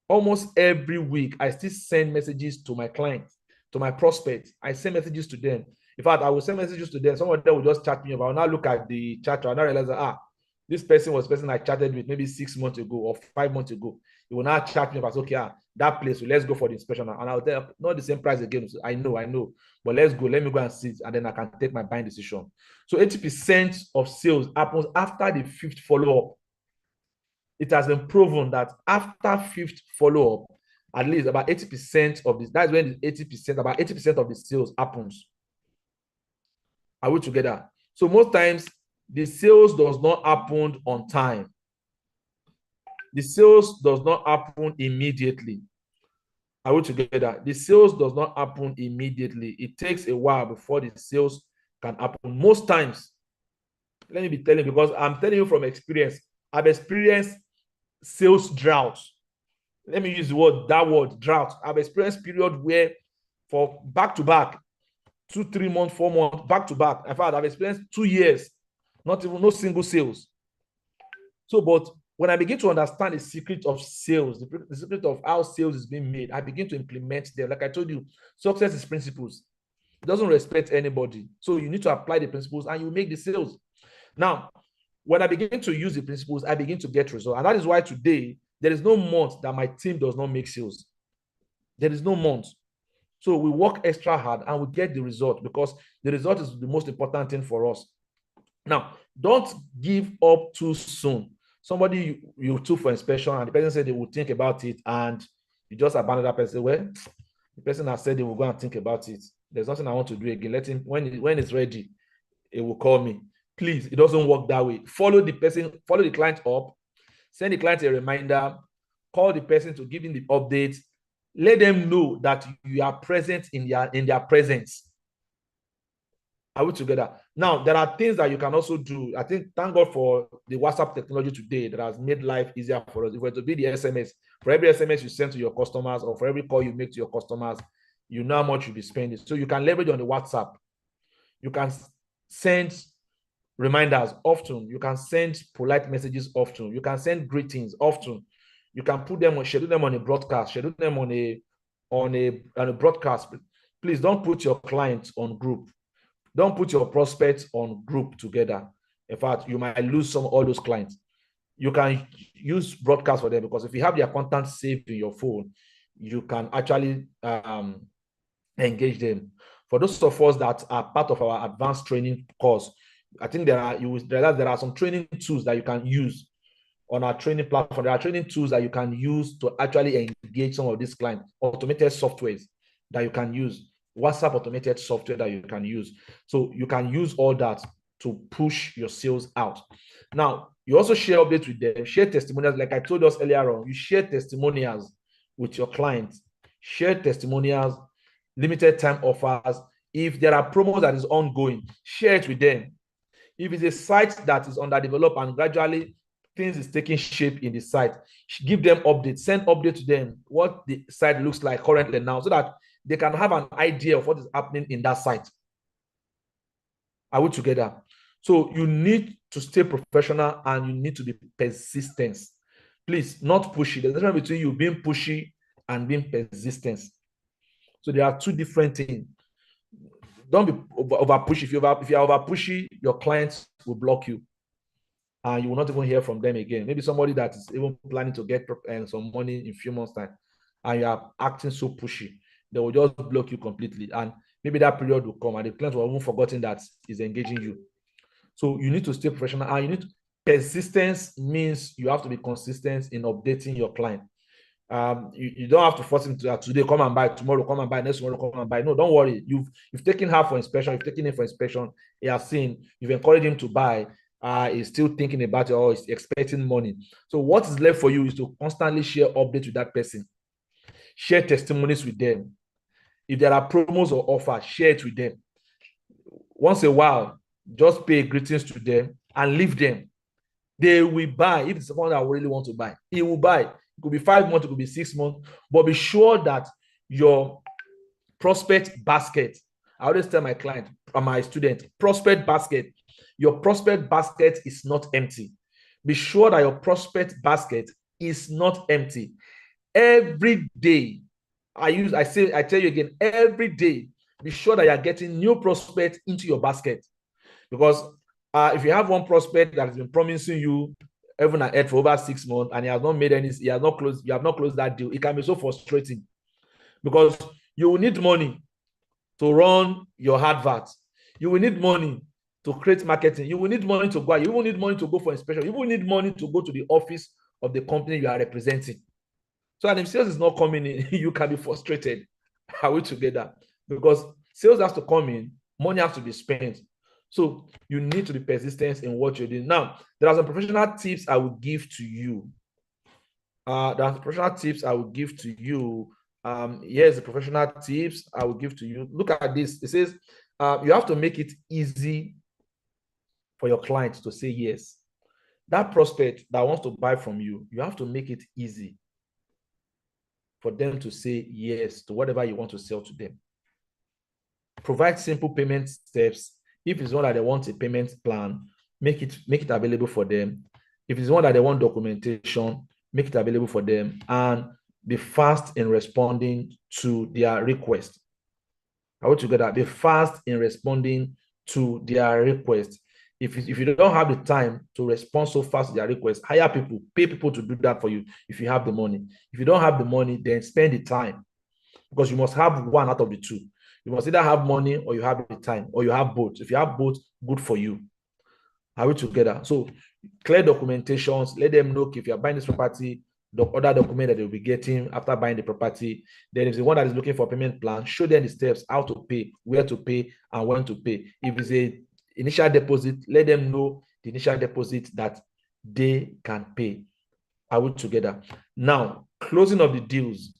Almost every week, I still send messages to my clients, to my prospects. I send messages to them. In fact, I will send messages to them. Some of them will just chat me about. I'll now look at the chat. I'll now realize that, this person was the person I chatted with maybe 6 months ago or 5 months ago. He will now chat me about, okay, that place, so let's go for the inspection. And I'll tell not the same price again. So I know, but let's go. Let me go and see it, and then I can take my buying decision. So 80% of sales happens after the 5th follow-up. It has been proven that after 5th follow-up, at least about 80% of this, that's when about 80% of the sales happens. Are we together? So most times, the sales does not happen on time. The sales does not happen immediately. Are we together? The sales does not happen immediately. It takes a while before the sales can happen. Most times, let me be telling you, because I'm telling you from experience. I've experienced sales drought. Let me use that word, drought. I've experienced period where for back to back, 2, 3 months, 4 months, back to back. In fact, I've experienced 2 years, no single sales. So, but when I begin to understand the secret of sales, the secret of how sales is being made, I begin to implement them. Like I told you, success is principles. It doesn't respect anybody. So you need to apply the principles and you make the sales. Now, when I begin to use the principles, I begin to get results. And that is why today, there is no month that my team does not make sales. There is no month. So we work extra hard and we get the result, because the result is the most important thing for us. Now, don't give up too soon. Somebody you took for inspection and the person said they will think about it, and you just abandon that person. Well, the person has said they will go and think about it. There's nothing I want to do again. Let him, when it's ready, it will call me. Please, it doesn't work that way. Follow the person, follow the client up, send the client a reminder, call the person to give him the update, let them know that you are present in their presence. Are we together? Now, there are things that you can also do. I think, thank God for the WhatsApp technology today that has made life easier for us. If it were to be the SMS, for every SMS you send to your customers, or for every call you make to your customers, you know how much you'll be spending. So you can leverage on the WhatsApp. You can send reminders often. You can send polite messages often. You can send greetings often. You can put them on, schedule them on a broadcast, schedule them on a broadcast. Please don't put your clients on group. Don't put your prospects on group together. In fact, you might lose all those clients. You can use broadcast for them, because if you have their contact saved in your phone, you can actually engage them. For those of us that are part of our advanced training course, I think you will realize there are some training tools that you can use on our training platform. There are training tools that you can use to actually engage some of these clients, automated softwares that you can use, WhatsApp automated software that you can use. So you can use all that to push your sales out. Now, you also share updates with them, share testimonials. Like I told us earlier on, you share testimonials with your clients, share testimonials, limited time offers. If there are promos that is ongoing, share it with them. If it's a site that is underdeveloped and gradually things is taking shape in the site, give them updates, send update to them what the site looks like currently now, so that they can have an idea of what is happening in that site. Are we together? So you need to stay professional and you need to be persistent. Please, not pushy. There's a difference between you being pushy and being persistent. So there are two different things. Don't be over pushy. If you are over pushy, your clients will block you, and you will not even hear from them again. Maybe somebody that is even planning to get some money in a few months' time, and you are acting so pushy, they will just block you completely. And maybe that period will come, and the client will even forgotten that is engaging you. So you need to stay professional, and you need persistence means you have to be consistent in updating your client. You don't have to force him to today come and buy, tomorrow come and buy, next tomorrow come and buy. No, don't worry. You've taken her for inspection, you've taken him for inspection, he has seen, you've encouraged him to buy, he's still thinking about it, or he's expecting money. So what is left for you is to constantly share updates with that person, share testimonies with them. If there are promos or offers, share it with them. Once a while, just pay greetings to them and leave them. They will buy. If it's someone that really want to buy, he will buy. It could be 5 months, it could be 6 months, but be sure that your prospect basket, I always tell my client, my student, prospect basket, your prospect basket is not empty. Be sure that your prospect basket is not empty. Every day, I tell you again, every day, be sure that you're getting new prospects into your basket. Because if you have one prospect that has been promising you heaven and earth for over 6 months, and he has not made any, you have not closed that deal, it can be so frustrating, because you will need money to run your advert. You will need money to create marketing. You will need money to go. You will need money to go for inspection. You will need money to go to the office of the company you are representing. So, and if sales is not coming in, you can be frustrated. Are we together? Because sales has to come in, money has to be spent. So you need to be persistent in what you're doing. Now, there are some professional tips I will give to you. Here's the professional tips I will give to you. Look at this. It says you have to make it easy for your clients to say yes. That prospect that wants to buy from you, you have to make it easy for them to say yes to whatever you want to sell to them. Provide simple payment steps. If it's one that they want a payment plan, make it available for them. If it's one that they want documentation, make it available for them, and be fast in responding to their request. I want to get that. Be fast in responding to their request. If you don't have the time to respond so fast to their request, hire people, pay people to do that for you if you have the money. If you don't have the money, then spend the time. because you must have one out of the two. You must either have money or you have the time, or you have both. If you have both, good for you. Are we together? So clear documentations, let them know if you're buying this property, the other document that they'll be getting after buying the property. Then if the one that is looking for a payment plan, show them the steps, how to pay, where to pay, and when to pay. If it's a initial deposit, let them know the initial deposit that they can pay. Are we together? Now, closing of the deals.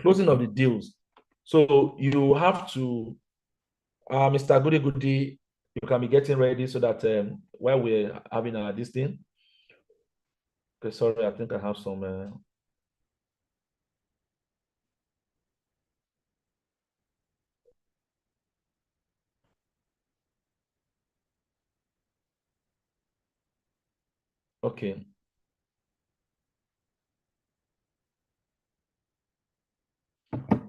Closing of the deals. So you have to, Mr. Goody Goody, you can be getting ready so that while we're having this thing. Okay, sorry, I think I have some. Okay.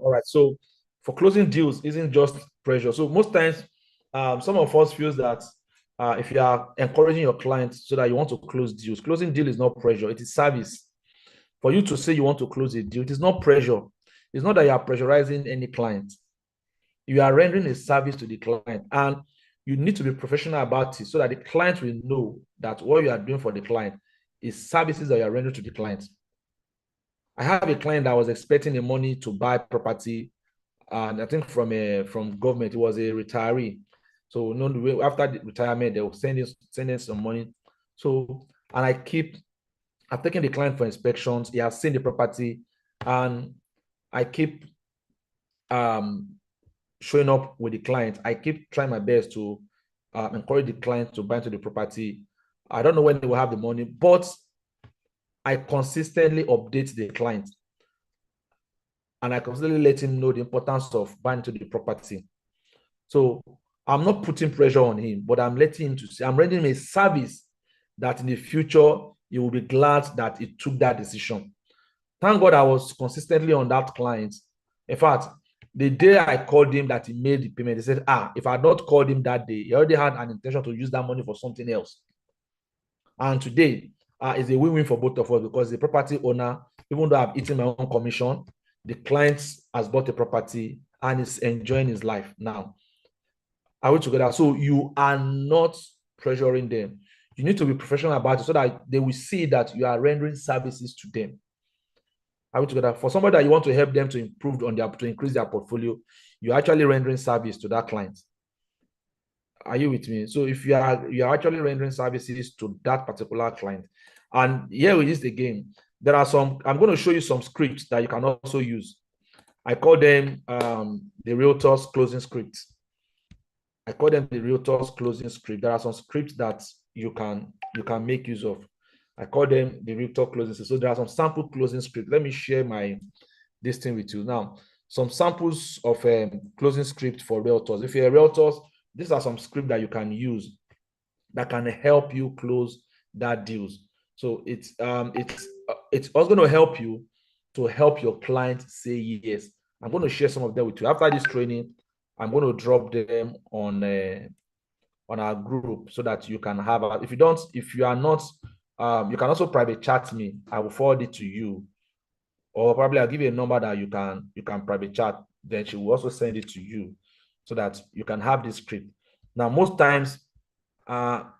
All right. So for closing deals isn't just pressure. So most times, some of us feels that if you are encouraging your clients so that you want to close deals, closing deal is not pressure, it is service. For you to say you want to close a deal, it is not pressure. It's not that you are pressurizing any client. You are rendering a service to the client, and you need to be professional about it so that the client will know that what you are doing for the client is services that you are rendering to the client. I have a client that was expecting the money to buy property, and I think from government, it was a retiree. So no, after the retirement, they will send in some money. So, and I've taken the client for inspections. He has seen the property, and I keep showing up with the client. I keep trying my best to encourage the client to buy into the property. I don't know when they will have the money, but I consistently update the client, and I consistently let him know the importance of buying into the property. So I'm not putting pressure on him, but I'm letting him to see, I'm rendering him a service that in the future he will be glad that he took that decision. Thank God I was consistently on that client. In fact, the day I called him that he made the payment, he said, if I had not called him that day, he already had an intention to use that money for something else. And today is a win-win for both of us, because the property owner, even though I've eaten my own commission, the client has bought a property and is enjoying his life now. Are we together? So you are not pressuring them. You need to be professional about it so that they will see that you are rendering services to them. Are we together? For somebody that you want to help them to improve on to increase their portfolio, you're actually rendering service to that client. Are you with me? So if you're actually rendering services to that particular client, and here is the game. There are some, I'm going to show you some scripts that you can also use. I call them the Realtor's closing scripts. I call them the Realtor's closing script. There are some scripts that you can make use of. I call them the Realtor closing script. So there are some sample closing scripts. Let me share this thing with you now. Some samples of closing script for realtors. If you're a realtor, these are some scripts that you can use that can help you close that deals. So it's also going to help you to help your client say yes. I'm going to share some of them with you. After this training, I'm going to drop them on our group so that you can have if you are not, you can also private chat me. I will forward it to you, or probably I'll give you a number that you can private chat. Then she will also send it to you so that you can have this script. Now, most times,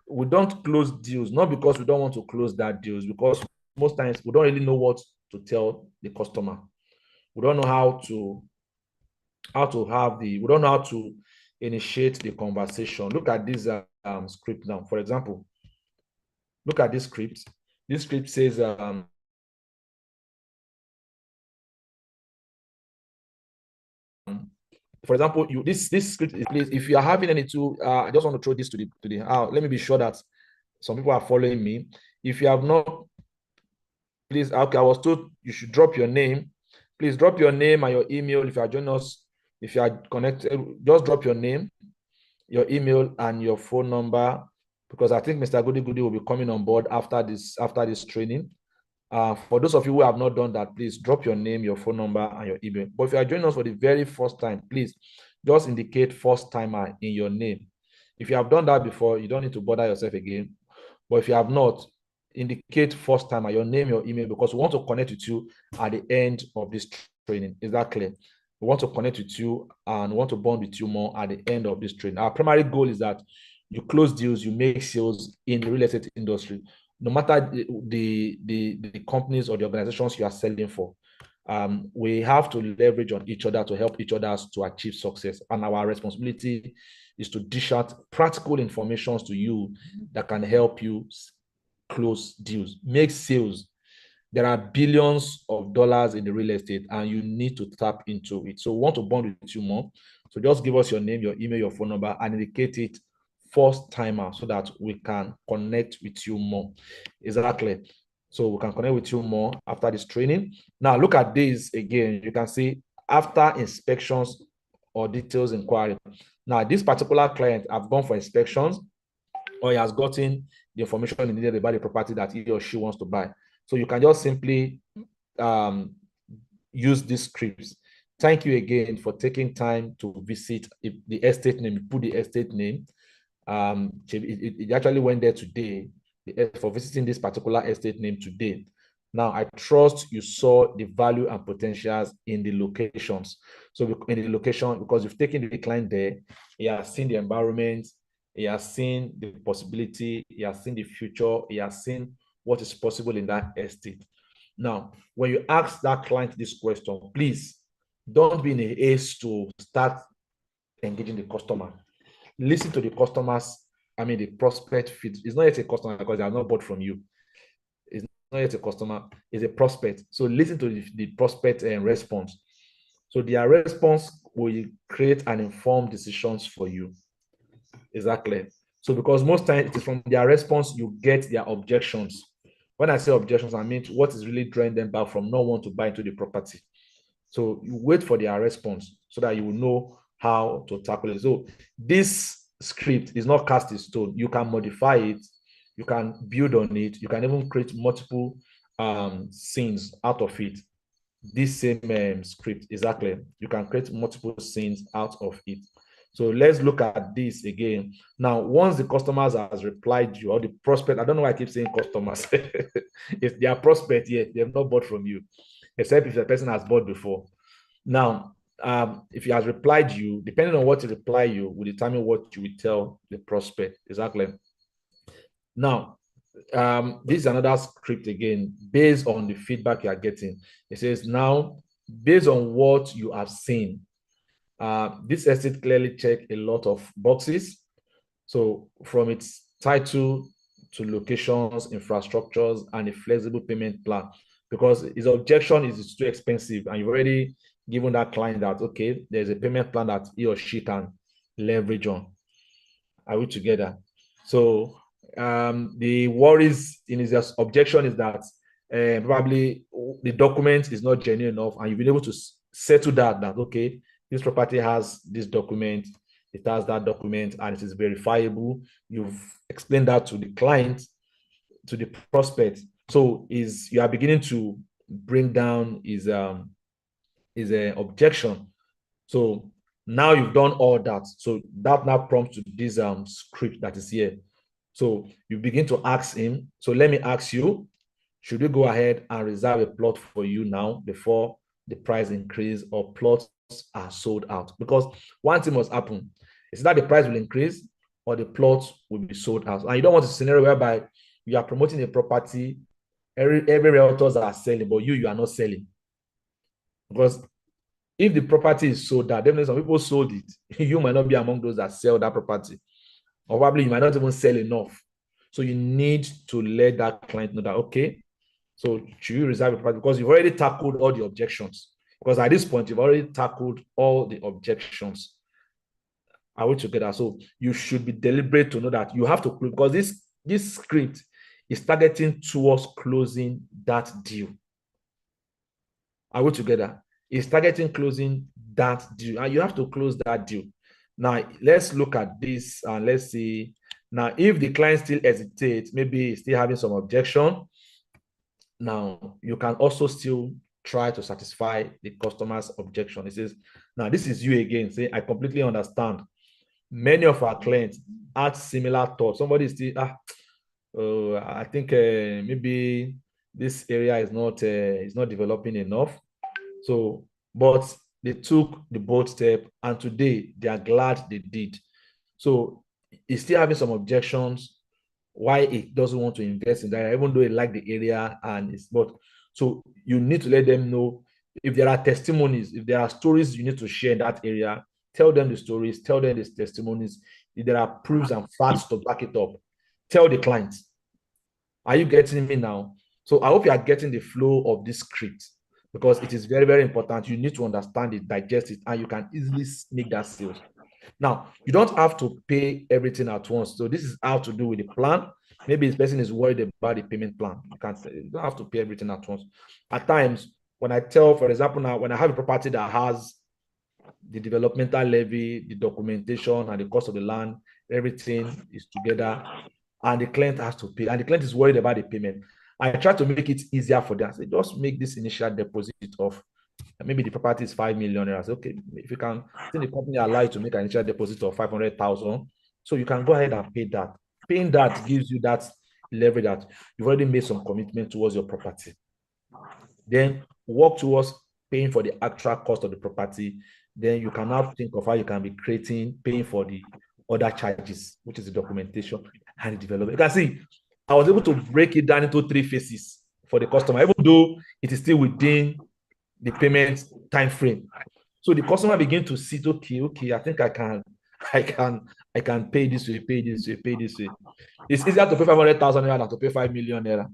we don't close deals, not because we don't want to close that deals, because most times we don't really know what to tell the customer. We don't know how to we don't know how to initiate the conversation. Look at this script now. For example, look at this script. This script says, for example, this script is, please, if you are having any two, I just want to throw this to the let me be sure that some people are following me. If you have not, please, okay, I was told you should drop your name. Please drop your name and your email. If you are joining us, if you are connected, just drop your name, your email, and your phone number, because I think Mr. Goody Goody will be coming on board after this training. For those of you who have not done that, please drop your name, your phone number, and your email. But if you are joining us for the very first time, please just indicate first timer in your name. If you have done that before, you don't need to bother yourself again. But if you have not, indicate first timer, your name, your email, because we want to connect with you at the end of this training. Is that clear? We want to connect with you and want to bond with you more at the end of this training. Our primary goal is that you close deals, you make sales in the real estate industry, no matter the companies or the organizations you are selling for. We have to leverage on each other to help each other to achieve success. And our responsibility is to dish out practical information to you that can help you close deals, make sales. There are billions of dollars in the real estate and you need to tap into it. So we want to bond with you more. So just give us your name, your email, your phone number, and indicate it first timer so that we can connect with you more. Exactly. So we can connect with you more after this training. Now look at this again. You can see after inspections or details inquiry. Now this particular client have gone for inspections or he has gotten the information he needed about the property that he or she wants to buy. So you can just simply use these scripts. Thank you again for taking time to visit the estate name. Put the estate name. It actually went there today for visiting this particular estate name today. Now, I trust you saw the value and potentials in the locations. So in the location, because you've taken the client there, he has seen the environment, he has seen the possibility, he has seen the future, he has seen what is possible in that estate. Now, when you ask that client this question, please don't be in a haste to start engaging the customer. Listen to the customers, the prospect feed. It's not yet a customer because they are not bought from you. It's not yet a customer, it's a prospect. So listen to the prospect and response. So their response will create an informed decisions for you. Exactly. So because most times it is from their response you get their objections. When I say objections, I mean what is really drawing them back from not want to buy into the property. So you wait for their response so that you will know how to tackle it. So this script is not cast in stone. You can modify it. You can build on it. You can even create multiple scenes out of it. This same script, exactly. You can create multiple scenes out of it. So let's look at this again. Now, once the customers has replied you or the prospect, I don't know why I keep saying customers. If they are prospect, yeah, they have not bought from you, except if the person has bought before. Now, if he has replied you, depending on what he reply you, will determine what you will tell the prospect. Exactly. Now, this is another script again, based on the feedback you are getting. It says, now, based on what you have seen, this estate clearly check a lot of boxes. So from its title to locations, infrastructures, and a flexible payment plan, because his objection is it's too expensive, and you've already given that client that, okay, there's a payment plan that he or she can leverage on. Are we together? So the worries in his objection is that probably the document is not genuine enough, and you've been able to settle that okay, this property has this document, it has that document, and it is verifiable. You've explained that to the client, to the prospect. So you are beginning to bring down his objection. So now you've done all that. So that now prompts to this script that is here. So you begin to ask him. So let me ask you, should we go ahead and reserve a plot for you now before the price increase, or plots are sold out? Because one thing must happen. It's that the price will increase or the plots will be sold out. And you don't want a scenario whereby you are promoting a property, every realtors are selling, but you are not selling. Because if the property is sold out, definitely some people sold it. You might not be among those that sell that property. Or probably you might not even sell enough. So you need to let that client know that, okay, so should you reserve a property? Because you've already tackled all the objections. Because at this point, you've already tackled all the objections. Are we together? So you should be deliberate to know that you have to close, because this script is targeting towards closing that deal. Are we together? It's targeting closing that deal, and you have to close that deal. Now, let's look at this and let's see. Now, if the client still hesitates, maybe still having some objection, now you can also still try to satisfy the customer's objection. It says, now this is you again, say, I completely understand. Many of our clients had similar thoughts. Somebody is still, I think maybe this area is not developing enough. So but they took the bold step, and today they are glad they did. So he's still having some objections why he doesn't want to invest in that, even though he like the area and it's but so you need to let them know if there are testimonies, if there are stories you need to share in that area, tell them the stories, tell them these testimonies. If there are proofs and facts to back it up, tell the client. Are you getting me now? So I hope you are getting the flow of this script because it is very, very important. You need to understand it, digest it, and you can easily make that sales. Now, you don't have to pay everything at once. So this is how to do with the plan. Maybe this person is worried about the payment plan. You don't have to pay everything at once. At times, when I tell, for example, now when I have a property that has the developmental levy, the documentation, and the cost of the land, everything is together, and the client has to pay, and the client is worried about the payment. I try to make it easier for them. So just make this initial deposit of maybe the property is 5 million. Okay, if you can, I think the company allow you to make an initial deposit of 500,000. So you can go ahead and pay that. Paying that gives you that leverage that you've already made some commitment towards your property. Then work towards paying for the actual cost of the property. Then you can now think of how you can be paying for the other charges, which is the documentation and the development. You can see, I was able to break it down into 3 phases for the customer, even though it is still within the payment time frame. So the customer begin to see, okay, I think I can pay this way, pay this way, pay this way. It's easier to pay 500,000 naira than to pay 5 million naira.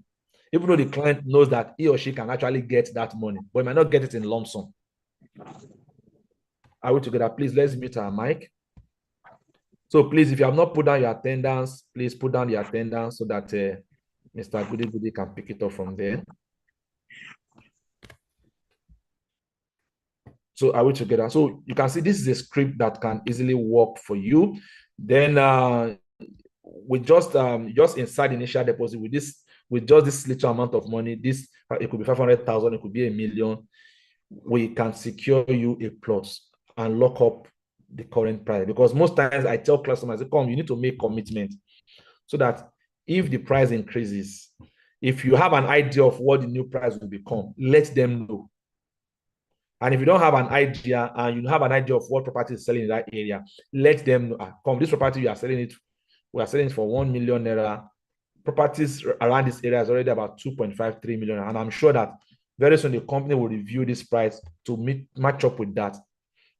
Even though the client knows that he or she can actually get that money, but he might not get it in lump sum. Are we together? Please, let's mute our mic. So please, if you have not put down your attendance, please put down the attendance so that Mr. Goody Goody can pick it up from there. So are we together? So you can see this is a script that can easily work for you. Then we just inside initial deposit with just this little amount of money, this it could be 500,000, it could be 1 million. We can secure you a plot and lock up the current price, because most times I tell customers, come, you need to make commitment so that if the price increases, if you have an idea of what the new price will become, let them know. And if you don't have an idea and you have an idea of what property is selling in that area, let them know. Come, this property we are selling it for 1 million naira. Properties around this area is already about 2.53 million. And I'm sure that very soon the company will review this price to match up with that.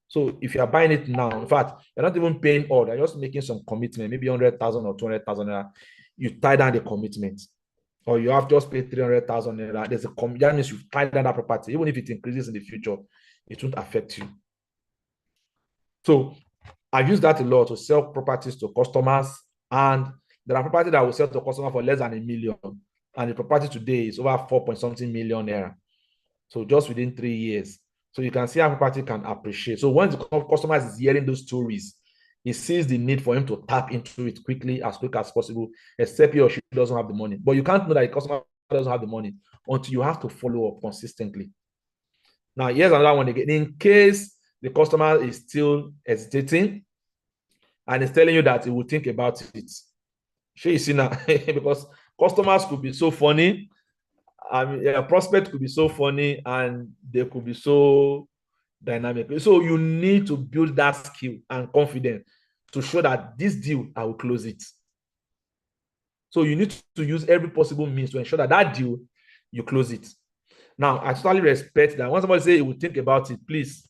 So if you are buying it now, in fact, you're not even paying all, you're just making some commitment, maybe 100,000 or 200,000 naira. You tie down the commitment, or you have just paid 300,000 naira. That means you've tied down that property. Even if it increases in the future, it won't affect you. So I use that a lot to sell properties to customers, and there are properties that will sell to customers for less than 1 million, and the property today is over 4 point something million naira. So just within 3 years. So you can see how property can appreciate. So once the customer is hearing those stories, he sees the need for him to tap into it quickly, as quick as possible, except he or she doesn't have the money. But you can't know that the customer doesn't have the money until you have to follow up consistently. Now, here's another one again. In case the customer is still hesitating and is telling you that he will think about it, sure, you see now, because customers could be so funny. I mean, a prospect could be so funny and they could be so dynamic. So you need to build that skill and confidence to show that this deal, I will close it. So you need to use every possible means to ensure that that deal, you close it. Now, I totally respect that. When somebody say he will think about it, please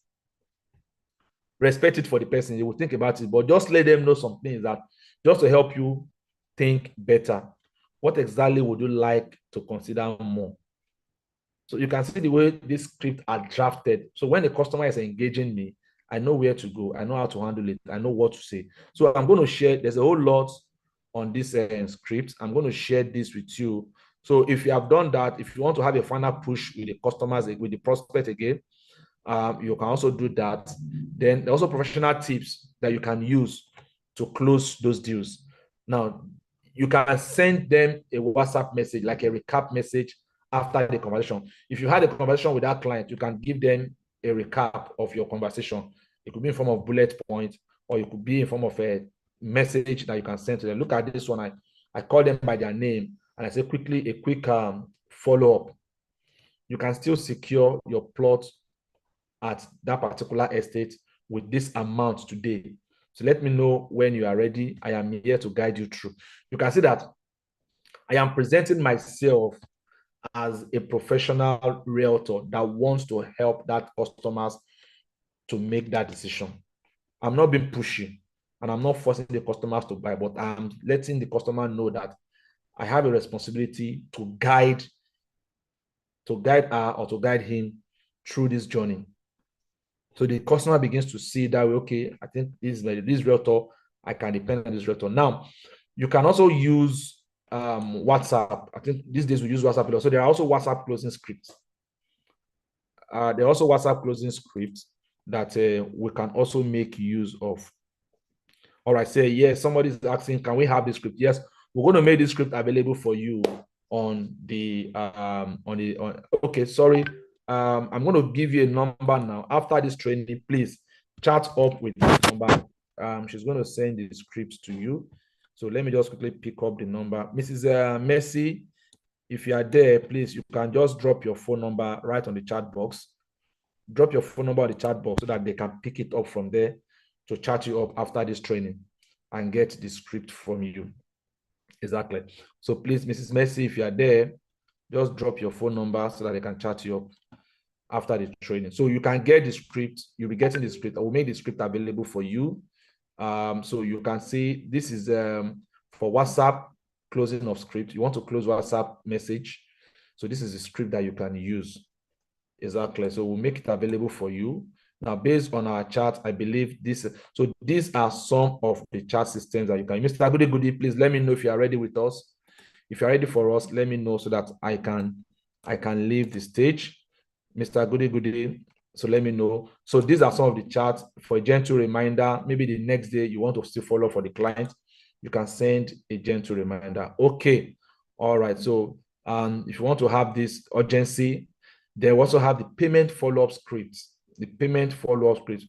respect it for the person. He will think about it, but just let them know some things that just to help you think better. What exactly would you like to consider more? So you can see the way this script are drafted. So when the customer is engaging me, I know where to go. I know how to handle it. I know what to say. So I'm going to share, there's a whole lot on this script. I'm going to share this with you. So if you have done that, if you want to have a final push with the customers, with the prospect again, you can also do that. Then there are also professional tips that you can use to close those deals. Now, you can send them a WhatsApp message, like a recap message after the conversation. If you had a conversation with that client, you can give them a recap of your conversation. It could be in form of bullet point, or it could be in form of a message that you can send to them. Look at this one. I call them by their name and I say quickly, a quick follow-up. You can still secure your plot at that particular estate with this amount today. So let me know when you are ready. I am here to guide you through. You can see that I am presenting myself as a professional realtor that wants to help that customers to make that decision. I'm not being pushy and I'm not forcing the customers to buy, but I'm letting the customer know that I have a responsibility to guide her or to guide him through this journey. So the customer begins to see that, okay, I think this realtor, I can depend on this realtor. Now, you can also use WhatsApp. I think these days we use WhatsApp. So there are also WhatsApp closing scripts. There are also WhatsApp closing scripts that we can also make use of. All right, say yes, somebody's asking, can we have this script? Yes, we're going to make this script available for you on the okay, sorry. I'm going to give you a number now. After this training, please chat up with this number. She's going to send the scripts to you. So let me just quickly pick up the number. Mrs. Mercy, if you are there, please, you can just drop your phone number right on the chat box. Drop your phone number on the chat box so that they can pick it up from there to chat you up after this training and get the script from you. Exactly. So please, Mrs. Mercy, if you are there, just drop your phone number so that they can chat you up after the training. So you can get the script. You'll be getting the script. I will make the script available for you. So you can see this is for WhatsApp closing of script. You want to close WhatsApp message. So this is the script that you can use. Exactly. So we'll make it available for you. Now, based on our chart, I believe this. So these are some of the chart systems that you can use. Mr. Goody, please let me know if you are ready with us. If you're ready for us, let me know so that I can leave the stage. Mr. Goody, so let me know. So these are some of the charts. For a gentle reminder, maybe the next day you want to still follow for the client, you can send a gentle reminder. Okay. All right. So if you want to have this urgency, they also have the payment follow-up scripts. The payment follow-up script.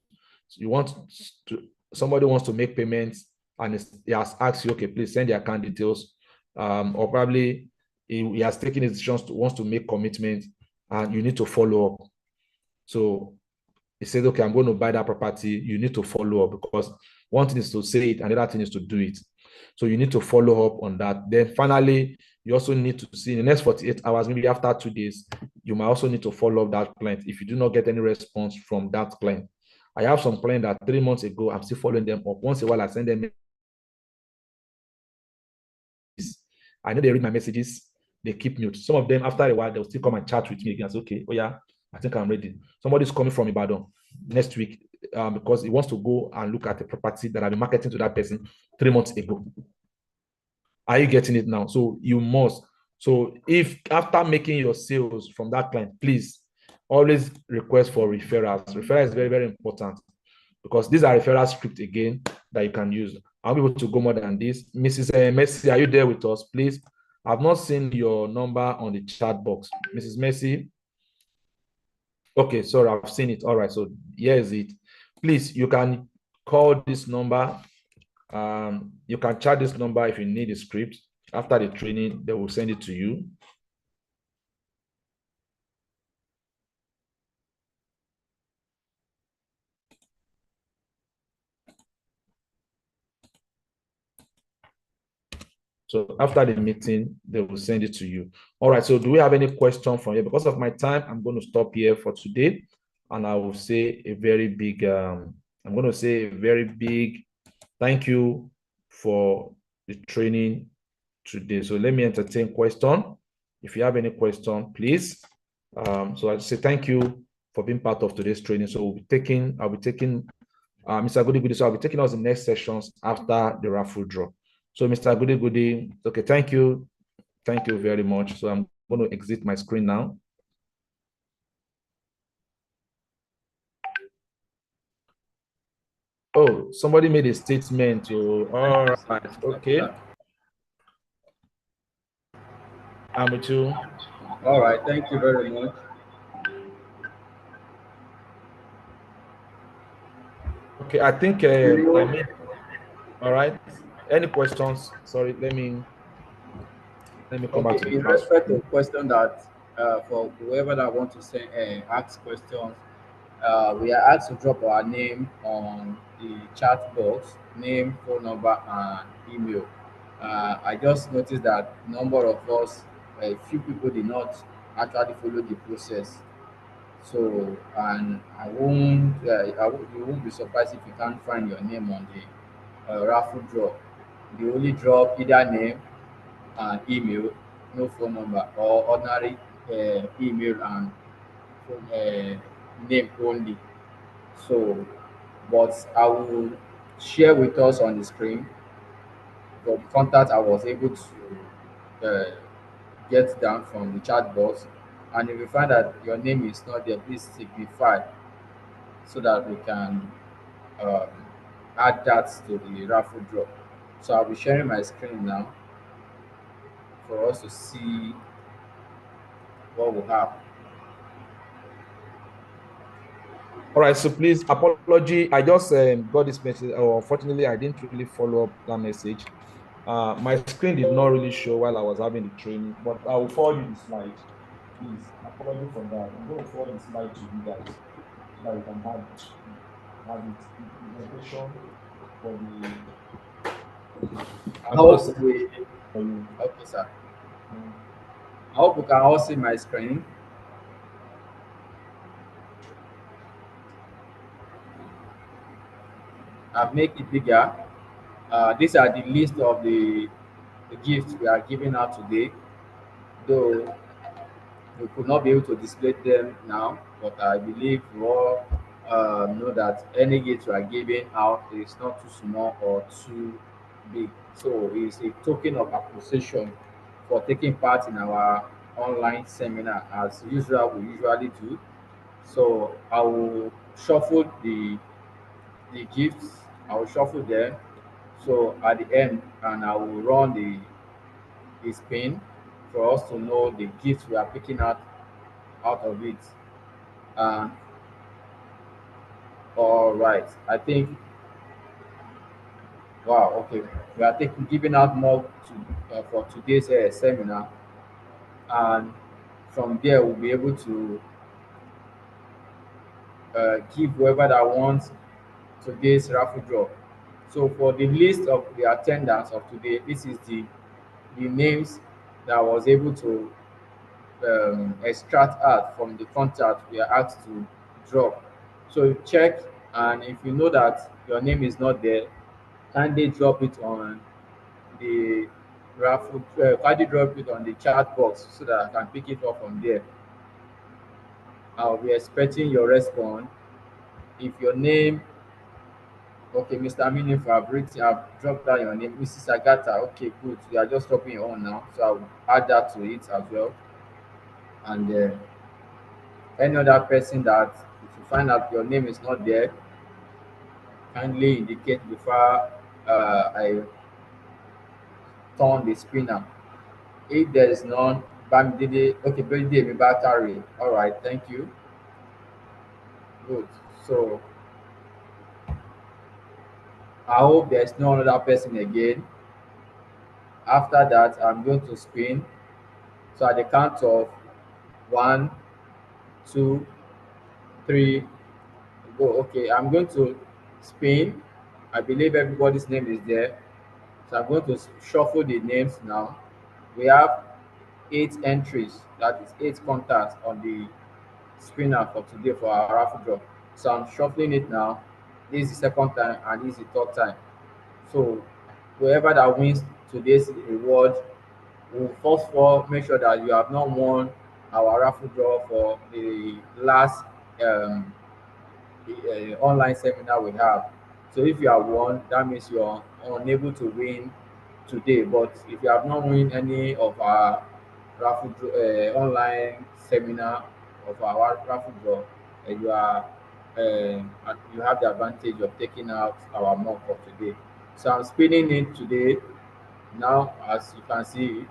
So you want to, somebody wants to make payments and he has asked you, okay, please send the account details. Or probably he has taken his decisions wants to make commitment and you need to follow up. So he says, okay, I'm going to buy that property. You need to follow up because one thing is to say it and the other thing is to do it. So you need to follow up on that. Then finally, you also need to see in the next 48 hours, maybe after 2 days, you might also need to follow up that client if you do not get any response from that client. I have some clients that 3 months ago, I'm still following them up. Once in a while, I send them. I know they read my messages, they keep mute. Some of them, after a while, they'll still come and chat with me again. I say, okay, oh yeah, I think I'm ready. Somebody's coming from Ibadan next week because he wants to go and look at the property that I've been marketing to that person 3 months ago. Are you getting it now? So you must. So if after making your sales from that client, please always request for referrals. Referral is very, very important because these are referral script again that you can use. I'll be able to go more than this. Mrs. Messi, are you there with us, please? I've not seen your number on the chat box. Mrs. Messi. Okay, sorry, I've seen it. All right, so here is it. Please, you can call this number. You can chat this number if you need a script. After the training, they will send it to you. So after the meeting, they will send it to you. All right. So do we have any question from you? Because of my time, I'm going to stop here for today. And I will say a very big, I'm going to say a very big thank you for the training today. So let me entertain question. If you have any question, please. So I say thank you for being part of today's training. So I'll be taking, Mr. Goody, so I'll be taking us the next sessions after the raffle draw. So Mr. Goody, okay, thank you. Thank you very much. So I'm going to exit my screen now. Oh, somebody made a statement. Oh, all right, okay. I'm with you. All right, thank you very much. Okay, I think I made, all right. Any questions? Sorry, let me come back to Okay, the in class. respect to question that for whoever that want to say ask questions, We are asked to drop our name on the chat box, name, phone number, and email. I just noticed that number of us, a few people did not actually follow the process. So, and you won't be surprised if you can't find your name on the raffle draw. They only drop either name and email, no phone number, or ordinary email and name only. So, but I will share with us on the screen the contact I was able to get down from the chat box. And if you find that your name is not there, please signify so that we can um, add that to the raffle draw. So I'll be sharing my screen now for us to see what we have. All right, so please, apology. I just got this message. Unfortunately, I didn't really follow up that message. My screen did not really show while I was having the training, but I will forward you the slide. Please, apology for that. I'm going to forward the slide to you guys so that you can have it the presentation for the. I I'm going to hope send we, it for you. okay, sir. Mm. I hope you can all see my screen. I've made it bigger. These are the list of the gifts we are giving out today, though we could not be able to display them now, but I believe we all know that any gift we are giving out is not too small or too big. So it's a token of appreciation for taking part in our online seminar as usual we usually do. So I will shuffle the gifts, I will shuffle them. So at the end, and I will run the spin for us to know the gifts we are picking out of it. Uh, all right. I think, wow, okay. We are taking giving out more for today's seminar, and from there we'll be able to give whoever that wants today's raffle draw. So for the list of the attendants of today, this is the names that I was able to extract out from the contact we are asked to drop. So check, and if you know that your name is not there, kindly drop it on the kindly drop it on the chat box so that I can pick it up from there. I'll be expecting your response. If your name, okay, Mr. Aminif, I've dropped down your name. Mrs. Agata, okay, good. You are just dropping your own now, so I'll add that to it as well. And any other person that, if you find out your name is not there, kindly indicate before I turn the spinner. If there is none, Bamidele, okay, Bamidele Bakari. All right, thank you. Good. So I hope there's no other person again. After that, I'm going to spin. So at the count of one, two, three, go. Okay, I'm going to spin. I believe everybody's name is there. So I'm going to shuffle the names now. We have 8 entries, that is 8 contacts on the spinner for today for our raffle draw. So I'm shuffling it now. This is the second time and this is the third time. So whoever that wins today's reward will first of all make sure that you have not won our raffle draw for the last um, online seminar we have. So if you have won, that means you're unable to win today. But if you have not won any of our online seminar of our raffle draw, you have the advantage of taking out our mock for today. So I'm spinning it today now, as you can see.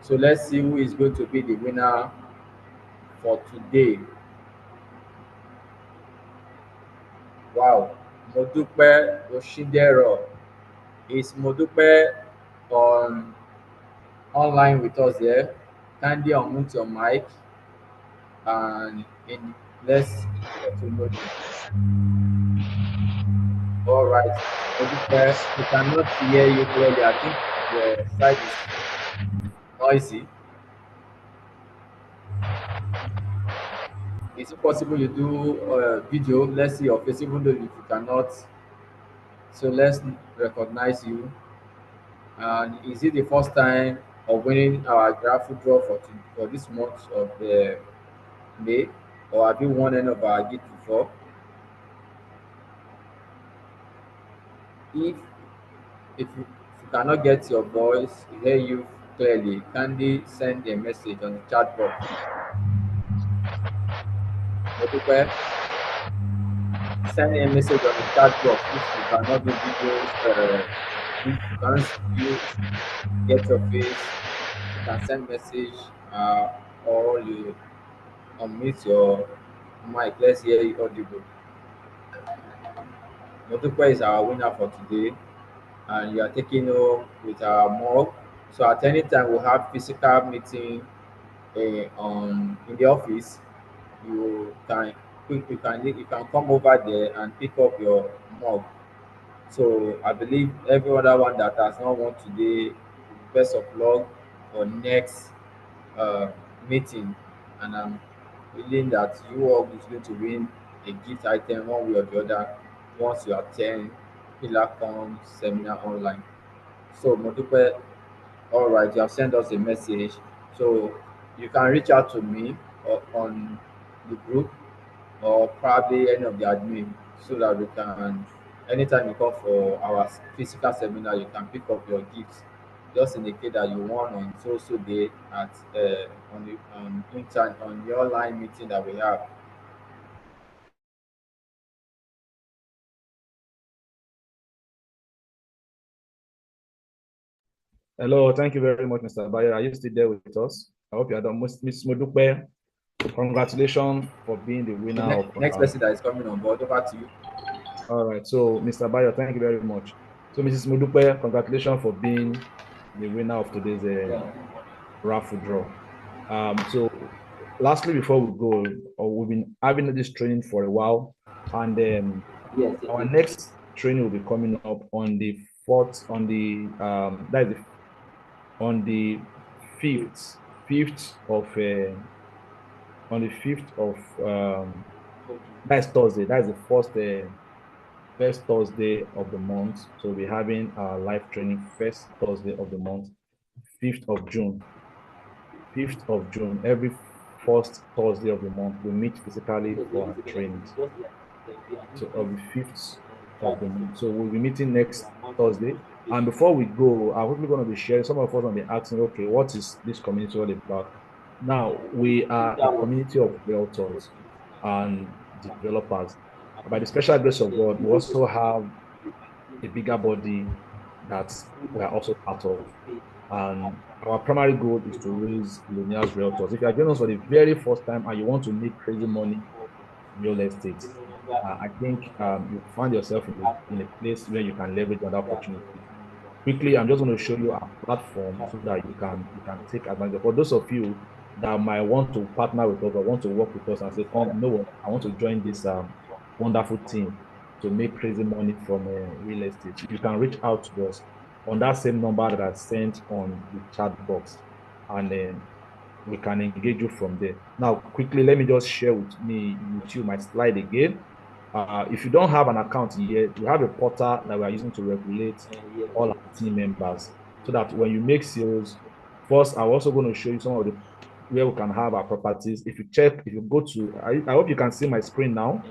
So let's see who is going to be the winner for today. Wow, Modupe Oshidero. Is Modupe on online with us there? Kindly unmute your mic and let's get to know them. All right, Mr. we cannot hear you clearly. I think your side is noisy. Is it possible you do video? Let's see your face, even though if you cannot. So let's recognize you. And is it the first time of winning our raffle draw for this month of May, or have you won any of our gift before? If if you cannot get your voice, hear you clearly, kindly send a message on the chat box. Modupe, send a message on the chat box if you cannot do videos. If you can't see you get your face, you can send message or you unmute your mic. Let's hear you audible. Modupe is our winner for today, and you are taking home with our mug. So at any time we have physical meeting on in the office, you can you can come over there and pick up your mug. So I believe every other one that has not won today, best of luck for next uh, meeting, and I'm feeling that you all is going to win a gift item one way or the other once you attend Pillarcom seminar online. So Modupe, all right, you have sent us a message. So you can reach out to me or on the group or probably any of the admin so that we can, anytime you come for our physical seminar, you can pick up your gifts. Just indicate that you won on so day at on the on the online meeting that we have. Hello, thank you very much, Mr. Bayer. Are you still there with us? I hope you are done. Miss Modupe, congratulations for being the The winner of. next person that is coming on board, over to you. All right, so Mr. Bayer, thank you very much. So, Mrs. Modupe, congratulations for being the winner of today's raffle draw. So, lastly, before we go, we've been having this training for a while, and our next training will be coming up on the fourth, on the that is on the fifth of on the 5th of that's Thursday. That's the first Thursday of the month. So we're having our live training first Thursday of the month, 5th of June. 5th of June, every first Thursday of the month, we meet physically for our trainings. So on the 5th of the month. So we'll be meeting next Thursday. And before we go, I'm hopefully going to be sharing. Some of us will be asking, okay, what is this community all about? Now, we are a community of realtors and developers. By the special grace of God, we also have a bigger body that we are also part of. And our primary goal is to raise millionaires realtors. If you are joining us for the very first time and you want to make crazy money in real estate, I think you find yourself in a place where you can leverage on that opportunity. Quickly, I'm just going to show you our platform so that you can take advantage. For those of you that might want to partner with us or want to work with us and say, "Come, you know what? I want to join this wonderful team to make crazy money from real estate," you can reach out to us on that same number that I sent on the chat box, and then we can engage you from there. Now, quickly, let me just share with you my slide again. If you don't have an account yet, we have a portal that we are using to regulate all our team members so that when you make sales, first, I'm also going to show you some of the where we can have our properties. If you go to, I hope you can see my screen now.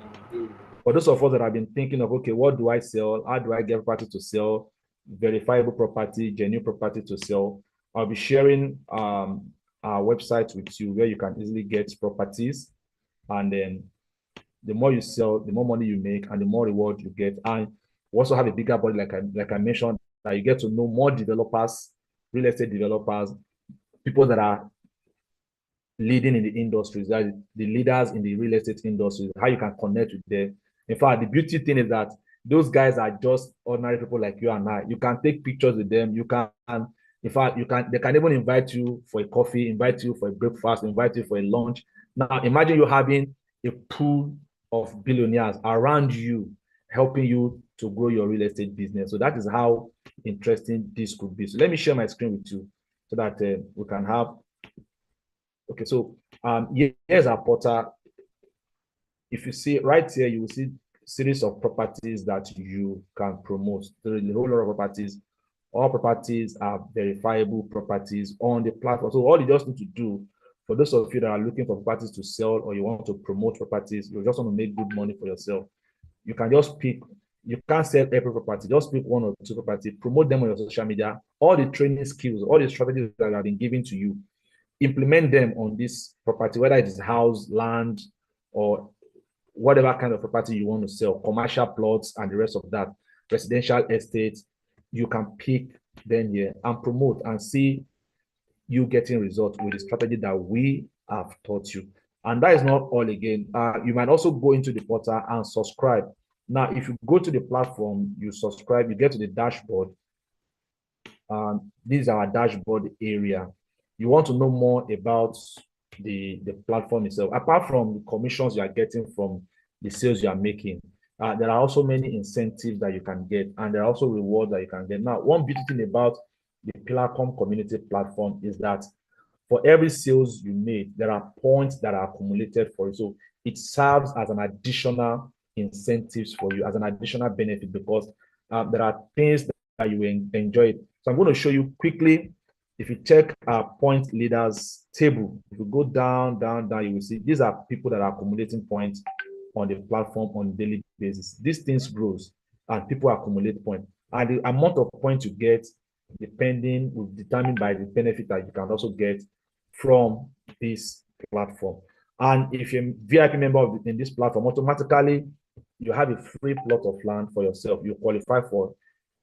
For those of us that have been thinking of, okay, what do I sell? How do I get property to sell? Verifiable property, genuine property to sell. I'll be sharing our website with you where you can easily get properties. And then the more you sell, the more money you make, and the more reward you get. And we also have a bigger body, like I mentioned, that you get to know more developers, real estate developers, people that are leading in the industries, that the leaders in the real estate industry, how you can connect with them. In fact, the beauty thing is that those guys are just ordinary people like you and I. You can take pictures with them. You can, in fact, they can even invite you for a coffee, invite you for a breakfast, invite you for a lunch. Now, imagine you having a pool of billionaires around you, helping you to grow your real estate business. So that is how interesting this could be. So let me share my screen with you so that we can have. Okay, so here's our portal. If you see right here, you will see series of properties that you can promote. There is a whole lot of properties. All properties are verifiable properties on the platform. So all you just need to do, for those of you that are looking for properties to sell or you want to promote properties, you just want to make good money for yourself, you can just pick, you can't sell every property, just pick one or two properties, promote them on your social media, all the training skills, all the strategies that have been given to you, implement them on this property, whether it is house, land, or whatever kind of property you want to sell, commercial plots and the rest of that, residential estates, you can pick them here and promote and see you getting results with the strategy that we have taught you. And that is not all again. You might also go into the portal and subscribe. Now, if you go to the platform, you subscribe, you get to the dashboard. This is our dashboard area. You want to know more about the platform itself. Apart from the commissions you are getting from the sales you are making, there are also many incentives that you can get, and there are also rewards that you can get. Now, one beautiful thing about the Pillarcom community platform is that for every sales you make, there are points that are accumulated for you. So it serves as an additional incentives for you, as an additional benefit, because there are things that you enjoy. So I'm going to show you quickly. If you check our point leaders table, if you go down, you will see these are people that are accumulating points on the platform on a daily basis. These things grows and people accumulate points. And the amount of points you get, depending, will be determined by the benefit that you can also get from this platform. And if you're a VIP member in this platform, automatically you have a free plot of land for yourself. You qualify for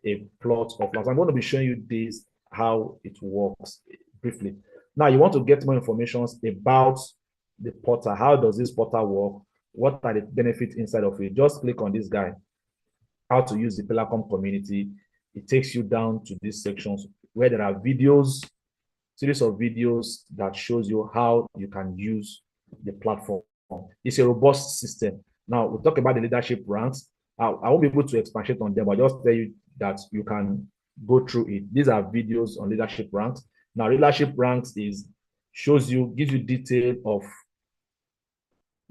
a plot of land. So I'm going to be showing you this, how it works briefly. Now, you want to get more information about the portal. How does this portal work? What are the benefits inside of it? Just click on this guy, how to use the Pillarcom community. It takes you down to these sections where there are videos, series of videos that shows you how you can use the platform. It's a robust system. Now, we'll talk about the leadership ranks. I won't be able to expatiate on them, but I'll just tell you that you can go through it. These are videos on leadership ranks. Now, leadership ranks gives you detail of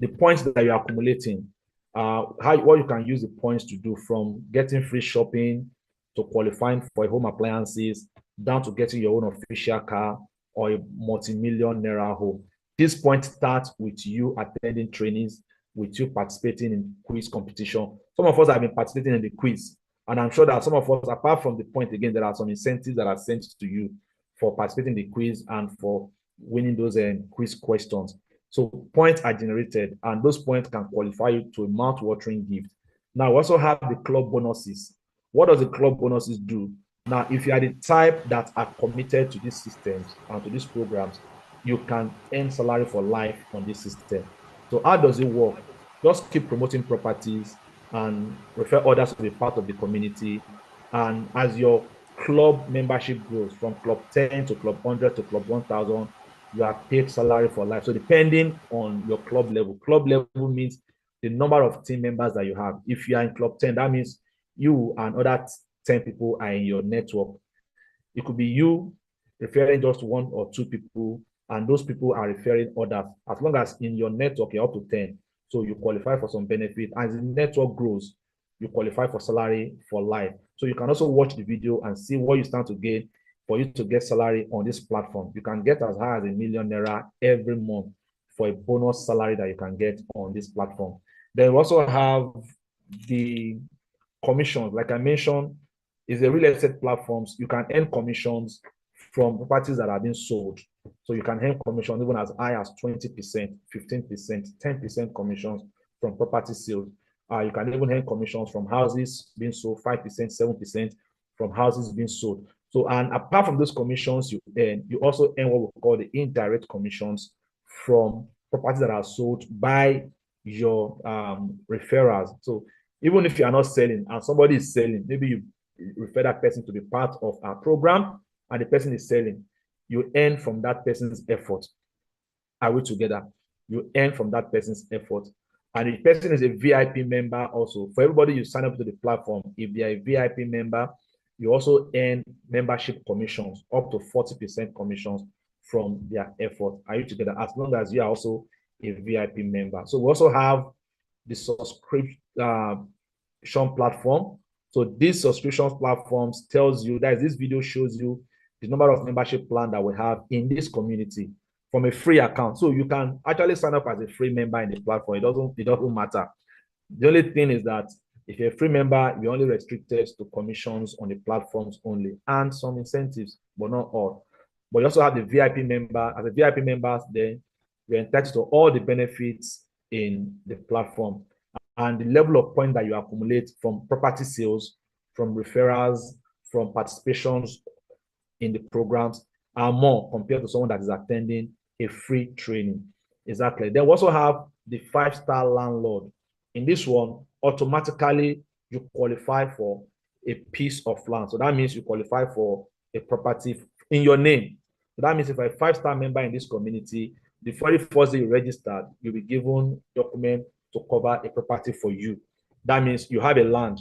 the points that you're accumulating, what you can use the points to do, from getting free shopping to qualifying for home appliances, down to getting your own official car or a multi-million naira home. This point starts with you attending trainings, with you participating in quiz competition. Some of us have been participating in the quiz, and I'm sure that some of us, apart from the point, again, there are some incentives that are sent to you for participating in the quiz and for winning those quiz questions. So points are generated, and those points can qualify you to a mouth-watering gift. Now, we also have the club bonuses. What does the club bonuses do? Now, if you are the type that are committed to these systems and to these programs, you can earn salary for life on this system. So how does it work? Just keep promoting properties and refer others to be part of the community. And as your club membership grows from club 10 to club 100 to club 1000, you are paid salary for life. So depending on your club level means the number of team members that you have. If you are in club 10, that means you and other 10 people are in your network. It could be you referring just one or two people, and those people are referring others. As long as in your network you're up to 10, so you qualify for some benefit. As the network grows, you qualify for salary for life. So you can also watch the video and see what you stand to gain for you to get salary on this platform. You can get as high as ₦1 million every month for a bonus salary that you can get on this platform. Then we also have the commissions. Like I mentioned, is the real estate platforms. You can earn commissions from properties that are being sold. So you can earn commissions even as high as 20%, 15%, 10% commissions from property sales. You can even earn commissions from houses being sold, 5%, 7% from houses being sold. So, and apart from those commissions you earn, you also earn what we call the indirect commissions from properties that are sold by your referrals. So even if you are not selling and somebody is selling, maybe you refer that person to be part of our program and the person is selling, you earn from that person's effort. Are we together? you earn from that person's effort. And if the person is a VIP member also, for everybody you sign up to the platform, if they are a VIP member, you also earn membership commissions, up to 40% commissions from their effort. Are you together? As long as you are also a VIP member. So we also have the subscription platform. So these subscription platforms tells you that this video shows you the number of membership plan that we have in this community from a free account. So you can actually sign up as a free member in the platform. It doesn't matter. The only thing is that if you're a free member, you're only restricted to commissions on the platforms only and some incentives, but not all. But you also have the VIP member. As a VIP member, then you're entitled to all the benefits in the platform and the level of points that you accumulate from property sales, from referrals, from participations in the programs are more compared to someone that is attending a free training. Exactly. Then we also have the 5-star landlord. In this one, automatically you qualify for a piece of land. So that means you qualify for a property in your name. So that means if you're a 5-star member in this community, the very first day you registered, you'll be given document to cover a property for you. That means you have a land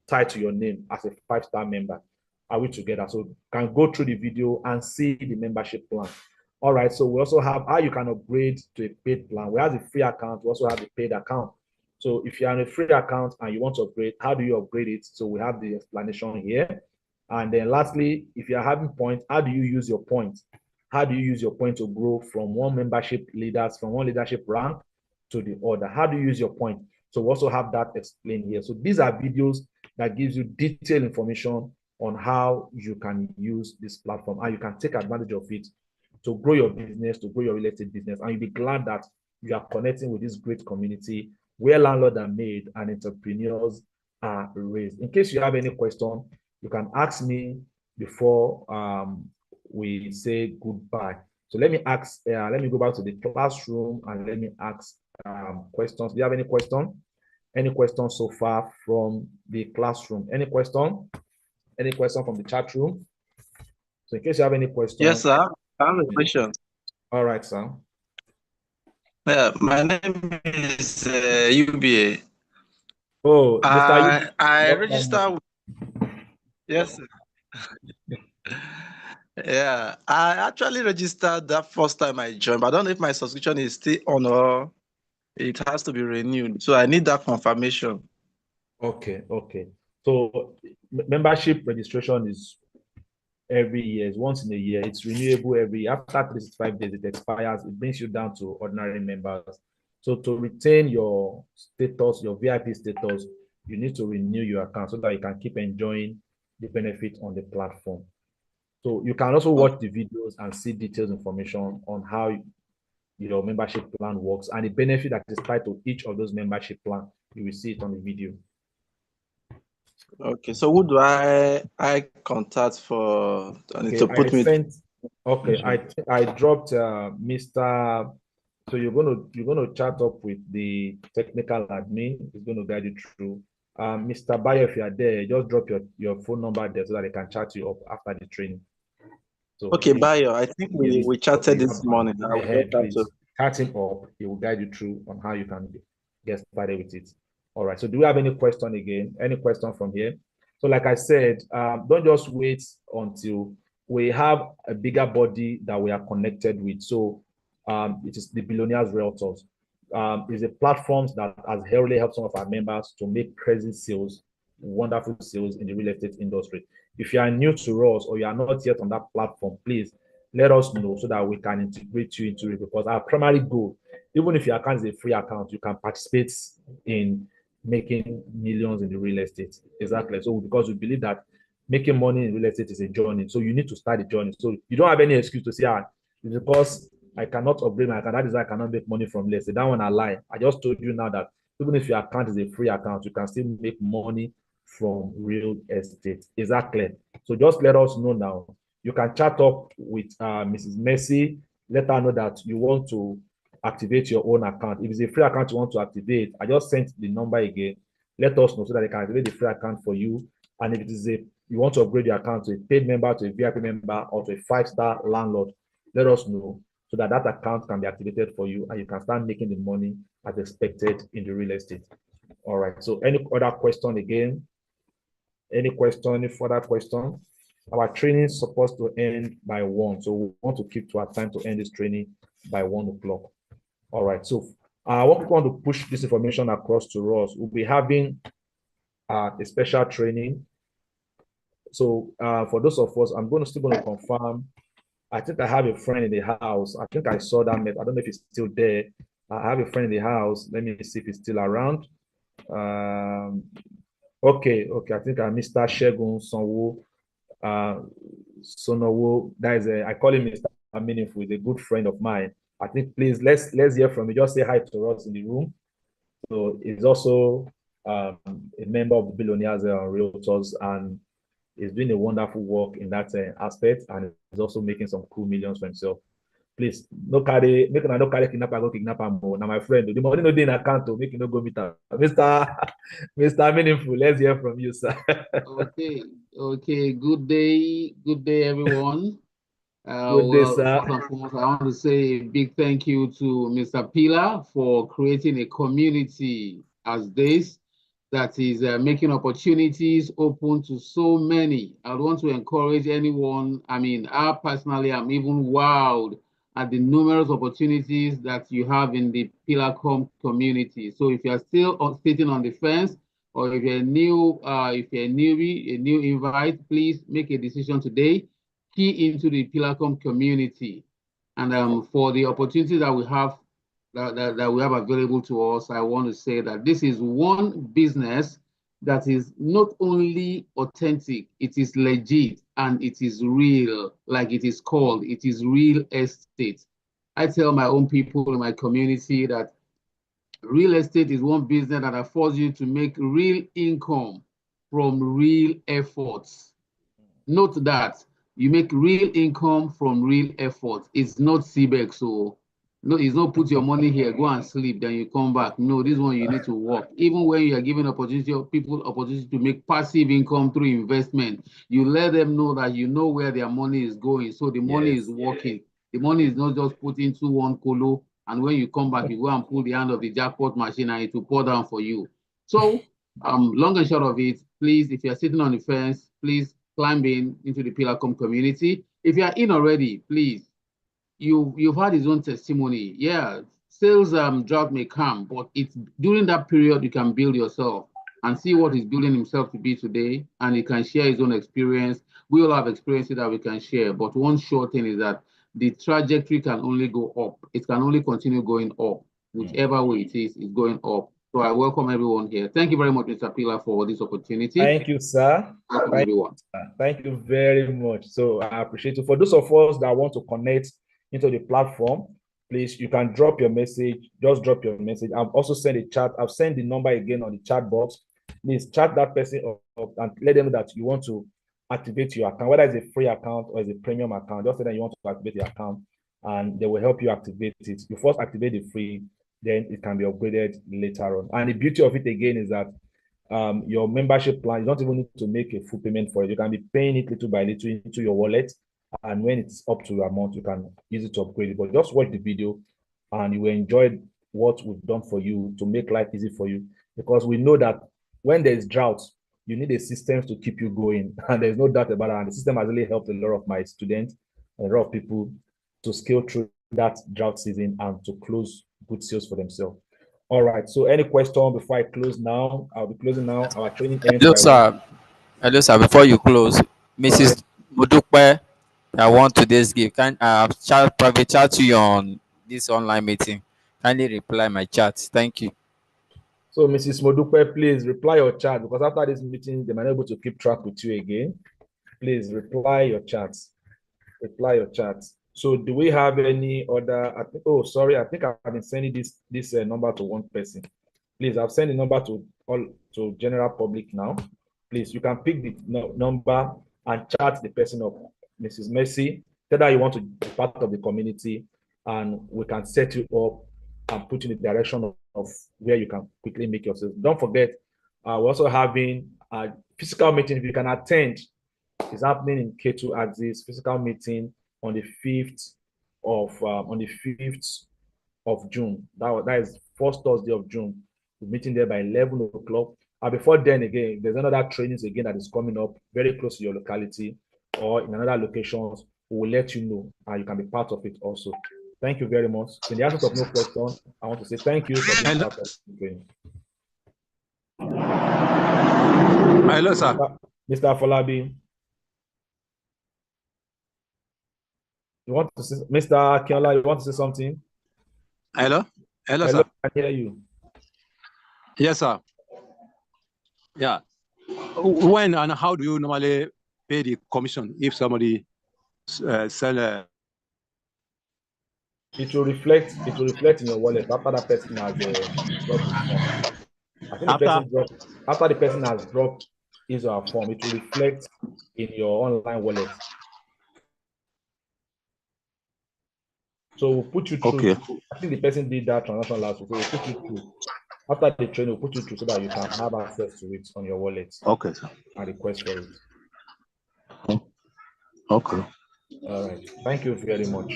tied to your name as a 5-star member. Are we together? So you can go through the video and see the membership plan. All right, so we also have how you can upgrade to a paid plan. We have the free account, we also have the paid account. So if you're on a free account and you want to upgrade, how do you upgrade it? So we have the explanation here. And then lastly, if you're having points, how do you use your points? How do you use your point to grow from one leadership rank to the other? How do you use your point? So we also have that explained here. So these are videos that gives you detailed information on how you can use this platform, how you can take advantage of it to grow your business, to grow your real estate business. And you'll be glad that you are connecting with this great community where landlords are made and entrepreneurs are raised. In case you have any question, you can ask me before we say goodbye. So let me go back to the classroom and let me ask questions. Do you have any question? Any questions so far from the classroom? Any question? Any question from the chat room? So in case you have any questions. Yes, sir. I have a question. All right, sir. Yeah, my name is UBA. Oh, Mr. I registered. Yes, sir. Yeah, I actually registered that first time I joined, but I don't know if my subscription is still on or it has to be renewed. So I need that confirmation. Okay. So membership registration is every year, it's once in a year, it's renewable every year. After 365 days, it expires, it brings you down to ordinary members. So to retain your status, your VIP status, you need to renew your account so that you can keep enjoying the benefit on the platform. So you can also watch the videos and see detailed information on how your membership plan works and the benefit that is tied to each of those membership plans. You will see it on the video. Okay, so who do I contact for? I need to put me. Okay, I dropped Mr. So you're gonna chat up with the technical admin. He's going to guide you through. Mr. Bayo, if you are there, just drop your phone number there so that they can chat you up after the training. So okay, Bayo, I think we chatted this morning. Chat him up. He will guide you through on how you can get started with it. All right. So do we have any question again? Any question from here? So like I said, don't just wait until we have a bigger body that we are connected with. So it is the Billionaires Realtors. It's a platform that has really helped some of our members to make crazy sales, wonderful sales in the real estate industry. If you are new to us or you are not yet on that platform, please let us know so that we can integrate you into it, because our primary goal, even if your account is a free account, you can participate in making millions in the real estate. Exactly. So because we believe that making money in real estate is a journey. So you need to start the journey. So you don't have any excuse to say, because I cannot upgrade my account, that is why I cannot make money from real estate. That one I lie. I just told you now that even if your account is a free account, you can still make money from real estate. Exactly. So just let us know now. You can chat up with Mrs. Mercy. Let her know that you want to activate your own account. If it's a free account you want to activate, I just sent the number again. Let us know so that they can activate the free account for you. And if it is you want to upgrade your account to a paid member, to a VIP member, or to a 5-star landlord, let us know so that that account can be activated for you and you can start making the money as expected in the real estate. All right. So any other question again? Any question, any further question? Our training is supposed to end by 1. So we want to keep to our time to end this training by 1 o'clock. All right. So I want to push this information across to us. We'll be having a special training. So for those of us, I'm still going to confirm. I think I have a friend in the house. I think I saw that map. I don't know if it's still there. I have a friend in the house. Let me see if it's still around. Okay. I think Mr. Shegun Sonwo, Sonowo. That is I call him Mr. Meaningful. He's a good friend of mine. I think please let's hear from you. Just say hi to us in the room. So he's also a member of the Billionaires Realtors, and he's doing a wonderful work in that aspect, and he's also making some cool millions for himself. Please, no carry, make no carry kidnapper, go kidnap him. Now, my friend, the money no dey in account to make you no go meet him. Mr. Meaningful, let's hear from you, sir. Okay. Good day, everyone. Good day, sir. First and foremost, I want to say a big thank you to Mr. Pila for creating a community as this that is making opportunities open to so many. I want to encourage anyone. I mean, I personally am even wowed at the numerous opportunities that you have in the Pilacom community. So if you're still sitting on the fence, or if you're new, if you're a newbie, a new invite, please make a decision today. Key into the Pilacom community, and for the opportunity that we have that we have available to us, I want to say that this is one business that is not only authentic, it is legit and it is real, like it is called. It is real estate. I tell my own people in my community that real estate is one business that affords you to make real income from real efforts. Note that you make real income from real effort. It's not CBEX, so no, it's not put your money here, go and sleep, then you come back. No, this one you need to work. Even when you are giving opportunity of people opportunity to make passive income through investment, you let them know that you know where their money is going. So the money is working. The money is not just put into one colo, and when you come back, you go and pull the hand of the jackpot machine and it will pour down for you. So long and short of it, please, if you're sitting on the fence, please climb into the Pilacom community. If you are in already, please, you've had his own testimony. Yeah, sales drought may come, but it's during that period you can build yourself and see what he's building himself to be today, and he can share his own experience. We all have experiences that we can share, but one sure thing is that the trajectory can only go up. It can only continue going up. Whichever way it is going up. So I welcome everyone here. Thank you very much, Mr. Pila, for this opportunity. Thank you, sir. Welcome everyone. Thank you very much. So I appreciate it. For those of us that want to connect into the platform, please, you can drop your message. Just drop your message. I've also sent a chat. I've sent the number again on the chat box. Please chat that person up and let them know that you want to activate your account, whether it's a free account or it's a premium account. Just say that you want to activate the account, and they will help you activate it. You first activate the free, then it can be upgraded later on. And the beauty of it again is that your membership plan, you don't even need to make a full payment for it. You can be paying it little by little into your wallet, and when it's up to your amount, you can use it to upgrade it. But just watch the video and you will enjoy what we've done for you to make life easy for you, because we know that when there's drought, you need a system to keep you going, and there's no doubt about it. And the system has really helped a lot of my students and a lot of people to scale through that drought season and to close good sales for themselves. All right. So any question before I close now? I'll be closing now. Our training ends. Hello, sir. Before you close, Mrs. Mudukwe, I want today's gift. Can private chat to you on this online meeting? Kindly reply my chat. Thank you. So, Mrs. Modupe, please reply your chat, because after this meeting, they might not be able to keep track with you again. Please reply your chats. Reply your chats. So, do we have any other? Oh, sorry. I think I've been sending this number to one person. Please, I've sent the number to general public now. Please, you can pick the number and chat the person up. Mrs. Mercy, tell her you want to be part of the community, and we can set you up and put you in the direction of where you can quickly make yourself. Don't forget, we're also having a physical meeting. If you can attend, it's happening in K2 Axis, physical meeting on the 5th on the 5th of June. That is first Thursday of June. We're meeting there by 11 o'clock. And before then, again, there's another trainings again that is coming up very close to your locality or in another locations. We will let you know, and you can be part of it also. Thank you very much. In the absence of no question, I want to say thank you for being part of the training. Hello, sir. Mr. Afolabi. You want to say, Mr. Akinola, you want to say something? Hello? Hello, Hello, sir. I hear you. Yes, sir. Yeah. When and how do you normally pay the commission if somebody sell It will reflect in your wallet after that person has dropped his form. I think after the person has dropped his or her form, it will reflect in your online wallet. So we'll put you through. Okay. I think the person did that transaction last week. So we'll put you through. After the training, we'll put you through so that you can have access to it on your wallet. Okay, sir. And request for it. Okay. All right. Thank you very much.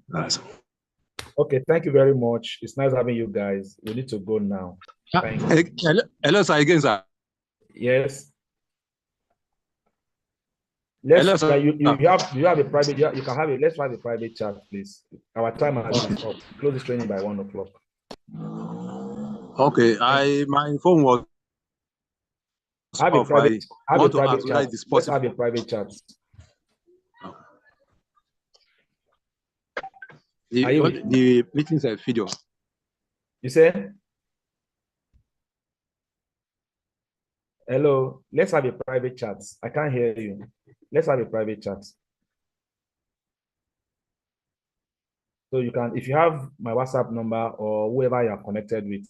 Nice. Okay, thank you very much. It's nice having you guys. We need to go now. Thank you. Hello, sir, again, sir. Yes. Hello, sir. You have a private, you can have it. Let's have a private chat, please. Our time has up. Close this training by 1 o'clock. Okay, my phone was have a private chat. Let's have a private chat. The meeting's a video. You say? Hello, let's have a private chat. I can't hear you. Let's have a private chat. So you can, if you have my WhatsApp number or whoever you are connected with,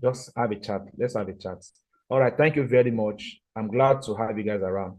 just have a chat. Let's have a chat. All right. Thank you very much. I'm glad to have you guys around.